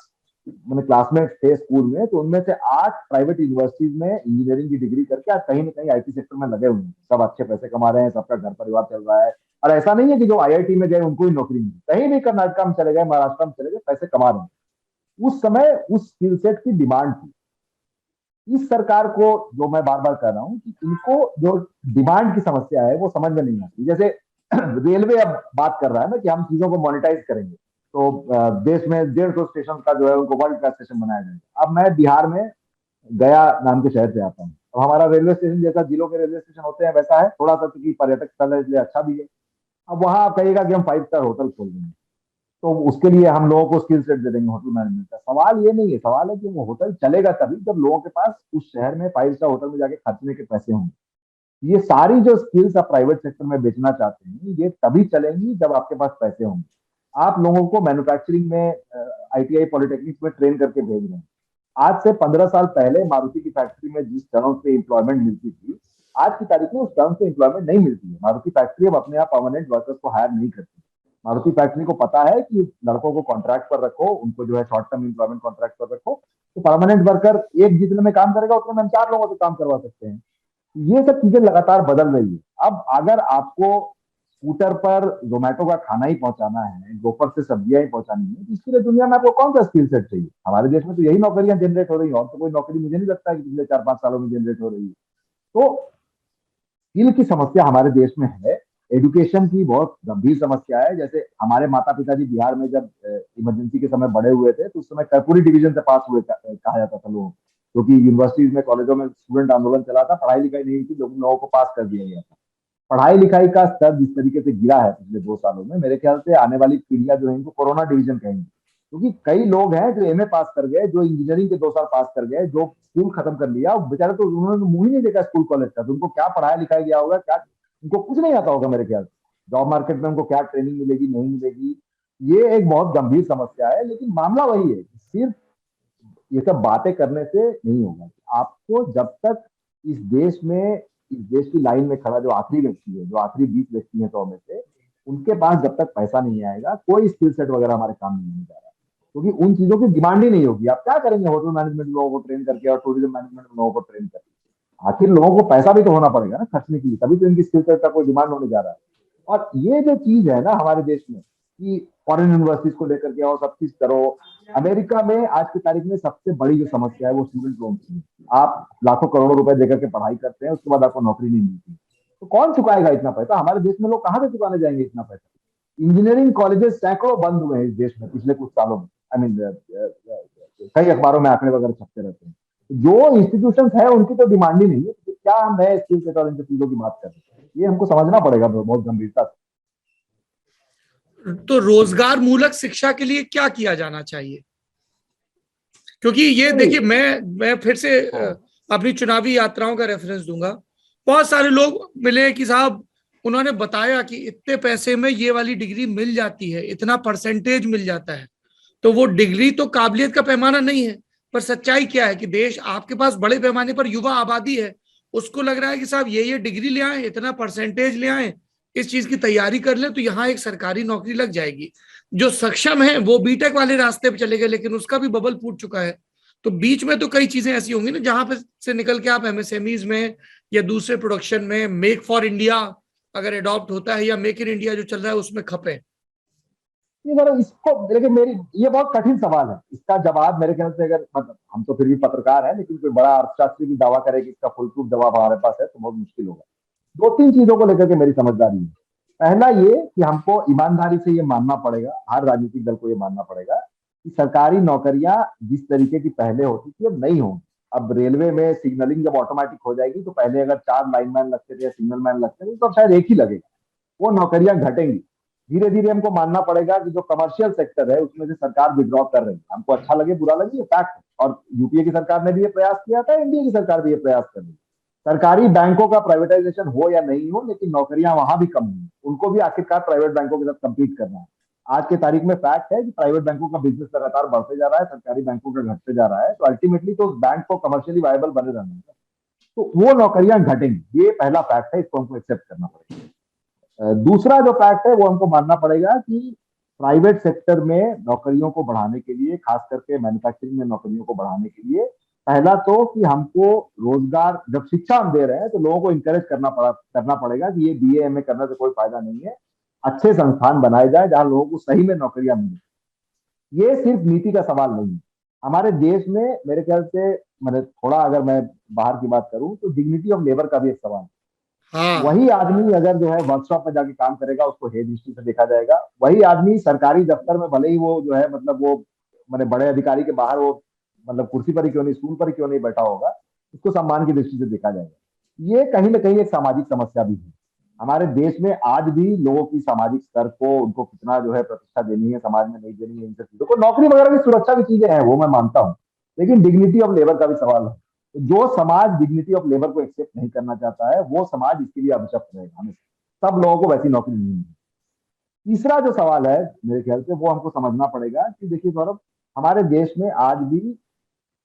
मैंने क्लासमेट थे स्कूल में, तो उनमें से 8 प्राइवेट यूनिवर्सिटीज में इंजीनियरिंग की डिग्री करके आज कहीं ना कहीं आईटी सेक्टर में लगे हुए हैं। सब अच्छे पैसे कमा रहे हैं, सबका घर परिवार चल रहा है। और ऐसा नहीं है कि जो आईआईटी में गए उनको ही नौकरी मिली, कहीं भी कर्नाटक में चले गए, महाराष्ट्र में चले गए, पैसे कमा रहे हैं। उस समय उस स्किल सेट की डिमांड थी। इस सरकार को, जो मैं बार बार कह रहा हूं, कि इनको जो डिमांड की समस्या है वो समझ में नहीं आती। जैसे रेलवे अब बात कर रहा है ना कि हम चीजों को मोनेटाइज करेंगे, तो देश में 150 स्टेशन का जो है उनको वर्ल्ड क्लास स्टेशन बनाया जाएगा। अब मैं बिहार में गया नाम के शहर से आता हूँ। अब हमारा रेलवे स्टेशन जैसा जिलों के रेलवे स्टेशन होते हैं वैसा है, थोड़ा सा क्योंकि पर्यटक स्थल है इसलिए अच्छा भी है। अब वहां आप कहिएगा कि हम 5 स्टार होटल खोल देंगे, तो उसके लिए हम लोगों को स्किल सेट दे देंगे होटल मैनेजमेंट का। सवाल ये नहीं है, सवाल है कि वो होटल चलेगा तभी जब लोगों के पास उस शहर में 5 स्टार होटल में जाके खर्चने के पैसे होंगे। ये सारी जो स्किल्स आप प्राइवेट सेक्टर में बेचना चाहते हैं, ये तभी चलेंगी जब आपके पास पैसे होंगे। आप लोगों को मैन्युफैक्चरिंग में, आईटीआई पॉलिटेक्निक में ट्रेन करके भेज रहे हैं। आज से 15 साल पहले मारुति की फैक्ट्री में जिस टर्म पे एम्प्लॉयमेंट मिलती थी, आज की तारीख में उस टर्म पे एम्प्लॉयमेंट नहीं मिलती है। मारुति फैक्ट्री अब अपने आप परमानेंट वर्कर्स को हायर नहीं करती। मारुति फैक्ट्री को पता है कि लड़कों को कॉन्ट्रैक्ट पर रखो, उनको जो है शॉर्ट टर्म एम्प्लॉयमेंट कॉन्ट्रैक्ट पर रखो, तो परमानेंट वर्कर एक जितने में काम करेगा उतने में हम 4 लोगों से काम करवा सकते हैं। ये सब चीजें लगातार बदल रही है। अब अगर आपको स्कूटर पर जोमेटो का खाना ही पहुंचाना है, दोपहर से सब्जियां ही पहुंचानी है, तो इसके लिए दुनिया में आपको कौन सा स्किल सेट चाहिए? हमारे देश में तो यही नौकरियां जनरेट हो रही है, और तो कोई नौकरी मुझे नहीं लगता है कि पिछले 4-5 सालों में जनरेट हो रही है। तो स्किल की समस्या हमारे देश में है। एजुकेशन की बहुत गंभीर समस्या है। जैसे हमारे माता पिता जी बिहार में जब इमरजेंसी के समय बड़े हुए थे, तो उस समय कर्पूरी डिवीजन से पास हुए कहा जाता था लोगों, क्योंकि यूनिवर्सिटीज में, कॉलेजों में स्टूडेंट आंदोलन चला था, पढ़ाई लिखाई नहीं थी, लोगों को पास कर दिया गया था। पढ़ाई लिखाई का स्तर जिस तरीके से गिरा है पिछले 2 सालों में, मेरे ख्याल से आने वाली पीढ़ियां जो है इनको कोरोना डिवीजन कहेंगे। क्योंकि कई लोग हैं जो एमए पास कर गए, जो इंजीनियरिंग के 2 साल पास कर गए, जो स्कूल खत्म कर लिया, बेचारे तो उन्होंने मुंह ही नहीं देखा स्कूल कॉलेज का, तो उनको क्या पढ़ाया लिखाया गया होगा, क्या उनको कुछ नहीं आता होगा मेरे ख्याल से। जॉब मार्केट में उनको क्या ट्रेनिंग मिलेगी, नहीं मिलेगी, ये एक बहुत गंभीर समस्या है। लेकिन मामला वही है, सिर्फ ये सब बातें करने से नहीं होगा। आपको जब तक इस देश में, इस देश की लाइन में खड़ा जो आखिरी व्यक्ति है, जो आखिरी 20 व्यक्ति हैं 100 में से, उनके पास जब तक पैसा नहीं आएगा, कोई स्किल सेट वगैरह हमारे काम में नहीं जा रहा, क्योंकि उन चीजों की डिमांड ही नहीं होगी। आप क्या करेंगे होटल मैनेजमेंट लोगों को ट्रेन करके और टूरिज्म मैनेजमेंट लोगों को ट्रेन करके? आखिर लोगों को पैसा भी तो होना पड़ेगा ना खर्चने के लिए, तभी तो इनकी स्किल सेट का कोई डिमांड होने जा रहा है। और ये जो चीज है ना हमारे देश में कि फॉरेन यूनिवर्सिटीज को लेकर के और सब चीज करो। अमेरिका में आज की तारीख में सबसे बड़ी जो समस्या है वो स्टूडेंट लोन की है। आप लाखों करोड़ों रुपए देकर के पढ़ाई करते हैं, उसके बाद आपको नौकरी नहीं मिलती, तो कौन चुकाएगा इतना पैसा? हमारे देश में लोग कहाँ से चुकाने जाएंगे इतना पैसा? इंजीनियरिंग कॉलेजेस सैकड़ों बंद हुए हैं इस देश में पिछले कुछ सालों में। आई मीन, कई अखबारों में आंकड़े वगैरह छपते रहते हैं। जो इंस्टीट्यूशन है उनकी तो डिमांड ही नहीं है, तो क्या हम नए स्किल सेट और इन चीजों की बात कर रहे हैं? ये हमको समझना पड़ेगा बहुत गंभीरता से। तो रोजगार मूलक शिक्षा के लिए क्या किया जाना चाहिए? क्योंकि ये देखिए, मैं फिर से अपनी चुनावी यात्राओं का रेफरेंस दूंगा। बहुत सारे लोग मिले कि साहब, उन्होंने बताया कि इतने पैसे में ये वाली डिग्री मिल जाती है, इतना परसेंटेज मिल जाता है। तो वो डिग्री तो काबिलियत का पैमाना नहीं है, पर सच्चाई क्या है कि देश, आपके पास बड़े पैमाने पर युवा आबादी है, उसको लग रहा है कि साहब ये डिग्री ले आए, इतना परसेंटेज ले आए, इस चीज की तैयारी कर ले तो यहाँ एक सरकारी नौकरी लग जाएगी। जो सक्षम है वो बीटेक वाले रास्ते पे चले गए, लेकिन उसका भी बबल फूट चुका है। तो बीच में तो कई चीजें ऐसी होंगी ना जहां पे से निकल के आप एमएसएमईज में या दूसरे प्रोडक्शन में, मेक फॉर इंडिया अगर अडॉप्ट होता है, या मेक इन इंडिया जो चल रहा है उसमें खपे। इसको देखिए, मेरी ये बहुत कठिन सवाल है। इसका जवाब मेरे ख्याल से, अगर मतलब हम तो फिर भी पत्रकार हैं, लेकिन कोई बड़ा अर्थशास्त्री भी दावा करे कि इसका फुल प्रूफ जवाब हमारे पास है तो बहुत मुश्किल होगा। 2-3 चीजों को लेकर के मेरी समझदारी है। पहला ये कि हमको ईमानदारी से ये मानना पड़ेगा, हर राजनीतिक दल को ये मानना पड़ेगा कि सरकारी नौकरियां जिस तरीके की पहले होती थी अब नहीं होंगी। अब रेलवे में सिग्नलिंग जब ऑटोमेटिक हो जाएगी तो पहले अगर 4 लाइनमैन लगते थे या सिग्नल मैन लगते थे तो अब शायद एक ही लगेगा, वो नौकरियां घटेंगी। धीरे धीरे हमको मानना पड़ेगा कि जो कमर्शियल सेक्टर है उसमें से सरकार विड्रॉ कर रही है, हमको अच्छा लगे बुरा लगे ये फैक्ट है। और यूपीए की सरकार ने भी ये प्रयास किया था, एनडीए की सरकार भी ये प्रयास कर रही है। सरकारी बैंकों का प्राइवेटाइजेशन हो या नहीं हो, लेकिन नौकरियां वहां भी कम नहीं, उनको भी आखिरकार प्राइवेट बैंकों के साथ कम्पीट करना है। आज के तारीख में फैक्ट है कि प्राइवेट बैंकों का बिजनेस लगातार बढ़ते जा रहा है, सरकारी बैंकों का घटते जा रहा है, तो अल्टीमेटली तो उस बैंक को कमर्शियली वायबल बने रहना है, तो वो नौकरियां घटेंगी, ये पहला फैक्ट है, इसको हमको एक्सेप्ट करना पड़ेगा। दूसरा जो फैक्ट है वो हमको मानना पड़ेगा कि प्राइवेट सेक्टर में नौकरियों को बढ़ाने के लिए, खास करके मैन्युफैक्चरिंग में नौकरियों को बढ़ाने के लिए, पहला तो कि हमको रोजगार, जब शिक्षा हम दे रहे हैं तो लोगों को इंकरेज करना पड़ेगा कि ये बीए एमए करने से कोई फायदा नहीं है, अच्छे संस्थान बनाए जाए जहां लोगों को सही में नौकरियां मिले। ये सिर्फ नीति का सवाल नहीं है, हमारे देश में मेरे ख्याल से, मैंने थोड़ा अगर मैं बाहर की बात करूं तो डिग्निटी ऑफ लेबर का भी एक सवाल है। हाँ, वही आदमी अगर जो है वर्कशॉप में जाके काम करेगा उसको हे दृष्टि से देखा जाएगा, वही आदमी सरकारी दफ्तर में भले ही वो जो है मतलब वो मैंने बड़े अधिकारी के बाहर वो मतलब कुर्सी पर ही क्यों नहीं, स्टूल पर ही क्यों नहीं बैठा होगा, उसको सम्मान की दृष्टि से देखा जाएगा। ये कहीं ना कहीं एक सामाजिक समस्या भी है। हमारे देश में आज भी लोगों की सामाजिक स्तर को, उनको कितना जो है प्रतिष्ठा देनी है, समाज में नहीं देनी है, इन सब चीजों को, नौकरी वगैरह की सुरक्षा की चीजें हैं वो मैं मानता हूँ, लेकिन डिग्निटी ऑफ लेबर का भी सवाल है। तो जो समाज डिग्निटी ऑफ लेबर को एक्सेप्ट नहीं करना चाहता है वो समाज इसके लिए अभिशप्त रहेगा, हमेशा सब लोगों को वैसी नौकरी नहीं मिलेगी। तीसरा जो सवाल है मेरे ख्याल से वो हमको समझना पड़ेगा कि देखिए गौरव, हमारे देश में आज भी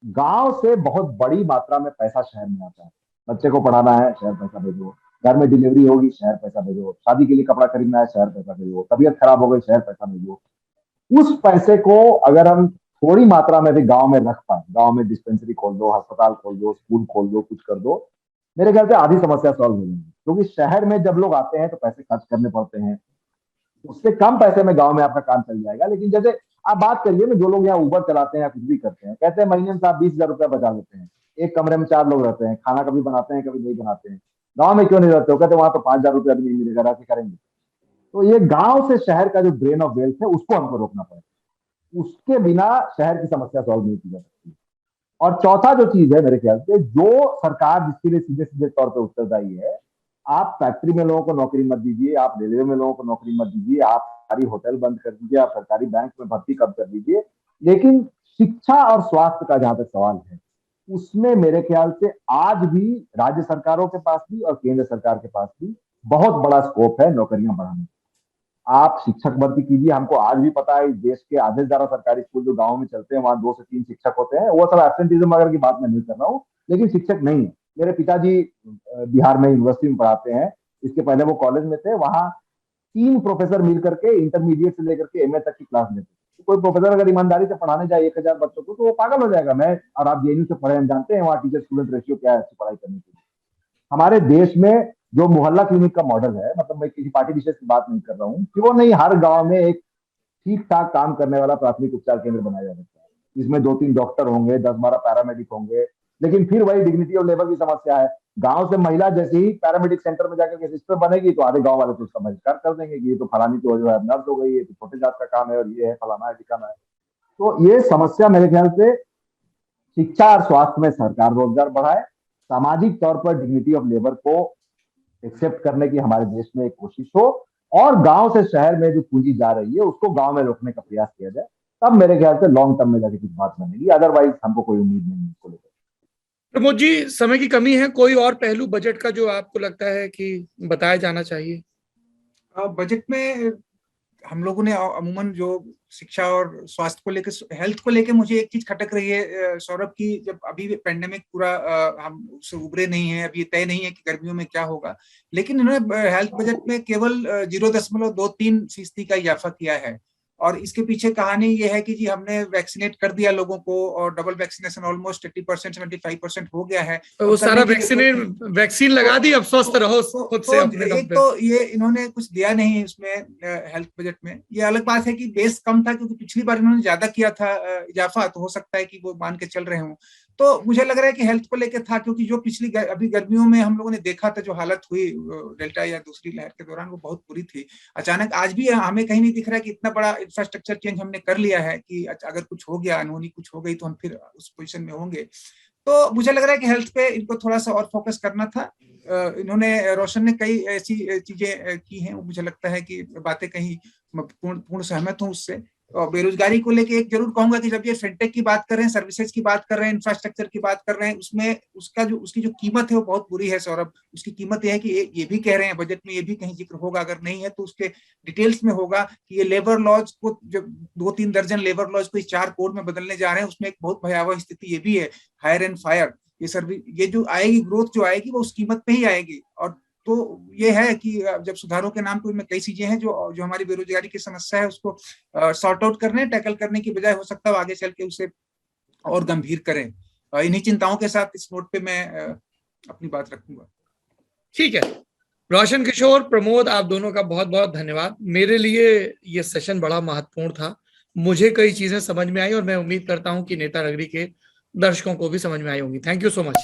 गांव से बहुत बड़ी मात्रा में पैसा शहर में आता है। बच्चे को पढ़ाना है, शहर पैसा भेजो, घर में डिलीवरी होगी, शहर पैसा भेजो, शादी के लिए कपड़ा खरीदना है, शहर पैसा भेजो, तबीयत खराब हो गई, शहर पैसा भेजो। उस पैसे को अगर हम थोड़ी मात्रा में भी गांव में रख पाए, गांव में डिस्पेंसरी खोल दो, अस्पताल खोल दो, स्कूल खोल दो, कुछ कर दो, मेरे ख्याल से आधी समस्या सॉल्व हो जाएगी। क्योंकि शहर में जब लोग आते हैं तो पैसे खर्च करने पड़ते हैं, उससे कम पैसे में गांव में आपका काम चल जाएगा। लेकिन जैसे आप बात करिए ना, जो लोग यहाँ उबर चलाते हैं या कुछ भी करते हैं, कहते हैं महीने में आप 20,000 रुपया बचा लेते हैं, एक कमरे में 4 लोग रहते हैं, खाना कभी बनाते हैं कभी नहीं बनाते हैं, गांव में क्यों नहीं रहते हो, कहते वहां तो 5,000 रुपया भी नहीं मिलेगा, रहते करेंगे। तो ये गांव से शहर का जो ड्रेन ऑफ वेल्थ है उसको हमको रोकना पड़ेगा, उसके बिना शहर की समस्या सॉल्व नहीं की जा सकती। और चौथा जो चीज है मेरे ख्याल से, जो सरकार जिसके लिए सीधे सीधे तौर पर उत्तरदायी है, आप फैक्ट्री में लोगों को नौकरी मत दीजिए, आप रेलवे में लोगों को नौकरी मत दीजिए, आप सरकारी होटल बंद कर दीजिए, आप सरकारी बैंक में भर्ती कम कर दीजिए, लेकिन शिक्षा और स्वास्थ्य का जहां तक सवाल है उसमें मेरे ख्याल से आज भी राज्य सरकारों के पास भी और केंद्र सरकार के पास भी बहुत बड़ा स्कोप है नौकरियां बढ़ाने। आप शिक्षक भर्ती कीजिए, हमको आज भी पता है देश के आधे से ज्यादा सरकारी स्कूल जो गांव में चलते हैं वहां 2 से 3 शिक्षक होते हैं, वो सब एब्सेंटिज्म वगैरह की बात मैं नहीं कर रहा हूँ, लेकिन शिक्षक नहीं है। मेरे पिताजी बिहार में यूनिवर्सिटी में पढ़ाते हैं, इसके पहले वो कॉलेज में थे, वहां 3 प्रोफेसर मिल करके इंटरमीडिएट से लेकर के एमए तक की क्लास लेते थे। तो कोई प्रोफेसर अगर ईमानदारी से पढ़ाने जाए 1,000 बच्चों को तो वो पागल हो जाएगा। मैं और आप जेएनयू से पढ़े, हम जानते हैं वहाँ टीचर स्टूडेंट रेशियो क्या है अच्छी पढ़ाई करने के लिए। हमारे देश में जो मोहल्ला क्लिनिक का मॉडल है, मतलब मैं किसी पार्टी विशेष की बात नहीं कर रहा हूँ, क्यों नहीं हर गांव में एक ठीक ठाक काम करने वाला प्राथमिक उपचार केंद्र बनाया जा सकता है। इसमें 2-3 डॉक्टर होंगे, 10-12 पैरामेडिक होंगे, लेकिन फिर वही डिग्निटी ऑफ लेबर की समस्या है। गांव से महिला जैसे ही पैरामेडिक सेंटर में जाकर के सिस्टर बनेगी तो आधे गांव वाले तो उसका बहिष्कार कर देंगे कि ये तो फलानी तो जो है नर्स हो गई है, तो छोटे जात का काम है, और ये है फलाना है ठिकाना है। तो ये समस्या मेरे ख्याल से शिक्षा और स्वास्थ्य में सरकार रोजगार बढ़ाए, सामाजिक तौर पर डिग्निटी ऑफ लेबर को एक्सेप्ट करने की हमारे देश में एक कोशिश हो, और गांव से शहर में जो पूंजी जा रही है उसको गांव में रोकने का प्रयास किया जाए, तब मेरे ख्याल से लॉन्ग टर्म में जाके कुछ बात बनेगी। अदरवाइज हमको कोई उम्मीद नहीं है इसको लेकर। प्रमोद जी, समय की कमी है, कोई और पहलू बजट का जो आपको लगता है कि बताया जाना चाहिए? बजट में हम लोगों ने अमूमन जो शिक्षा और स्वास्थ्य को लेकर, हेल्थ को लेकर मुझे एक चीज खटक रही है सौरभ की, जब अभी पेंडेमिक पूरा हम उससे उबरे नहीं है, अभी तय नहीं है कि गर्मियों में क्या होगा, लेकिन इन्होंने हेल्थ बजट में केवल 0.23% का इजाफा किया है। और इसके पीछे कहानी ये है कि जी हमने वैक्सीनेट कर दिया लोगों को, और डबल वैक्सीनेशन ऑलमोस्ट 80% 75% हो गया है। वो सारा वैक्सीन लगा दी, अब स्वस्थ रहो खुद से अपने दम पे। तो ये इन्होंने कुछ दिया नहीं है उसमें हेल्थ बजट में। ये अलग बात है कि बेस कम था, क्योंकि पिछली बार इन्होंने ज्यादा किया था इजाफा, तो हो सकता है कि वो मान के चल रहे हों। तो मुझे लग रहा है कि हेल्थ को लेकर था, क्योंकि जो पिछली अभी गर्मियों में हम लोगों ने देखा था जो हालत हुई डेल्टा या दूसरी लहर के दौरान, वो बहुत बुरी थी। अचानक आज भी हमें कहीं नहीं दिख रहा है कि इतना बड़ा इंफ्रास्ट्रक्चर चेंज हमने कर लिया है कि अगर कुछ हो गया, अनहोनी कुछ हो गई तो हम फिर उस पोजीशन में होंगे। तो मुझे लग रहा है कि हेल्थ पे इनको थोड़ा सा और फोकस करना था। इन्होंने, रोशन ने कई ऐसी चीजें की हैं, मुझे लगता है कि बातें कहीं पूर्ण सहमत हूँ उससे। और बेरोजगारी को लेके एक जरूर कहूंगा कि जब ये फिनटेक की बात कर रहे हैं, सर्विसेज की बात कर रहे हैं, इंफ्रास्ट्रक्चर की बात कर रहे हैं, उसमें उसकी जो कीमत है वो बहुत बुरी है सौरभ। उसकी कीमत ये है कि ये भी कह रहे हैं बजट में, ये भी कहीं जिक्र होगा, अगर नहीं है तो उसके डिटेल्स में होगा कि ये लेबर लॉज को, जब 2-3 दर्जन लेबर लॉज को 4 कोड में बदलने जा रहे हैं, उसमें एक बहुत भयावह स्थिति ये भी है, हायर एंड फायर। ये सर्विस, ये जो आएगी ग्रोथ जो आएगी वो उस कीमत पे ही आएगी। और तो ये है कि जब सुधारों के नाम पे कई चीजें हैं जो हमारी बेरोजगारी की समस्या है उसको सॉर्ट आउट करने, टैकल करने की बजाय हो सकता है आगे चल के उसे और गंभीर करें। इन्हीं चिंताओं के साथ इस नोट पे मैं अपनी बात रखूंगा। ठीक है, रोशन किशोर, प्रमोद, आप दोनों का बहुत बहुत धन्यवाद। मेरे लिए ये सेशन बड़ा महत्वपूर्ण था, मुझे कई चीजें समझ में आई और मैं उम्मीद करता हूं कि नेता नगरी के दर्शकों को भी समझ में आई होंगी। Thank you so much.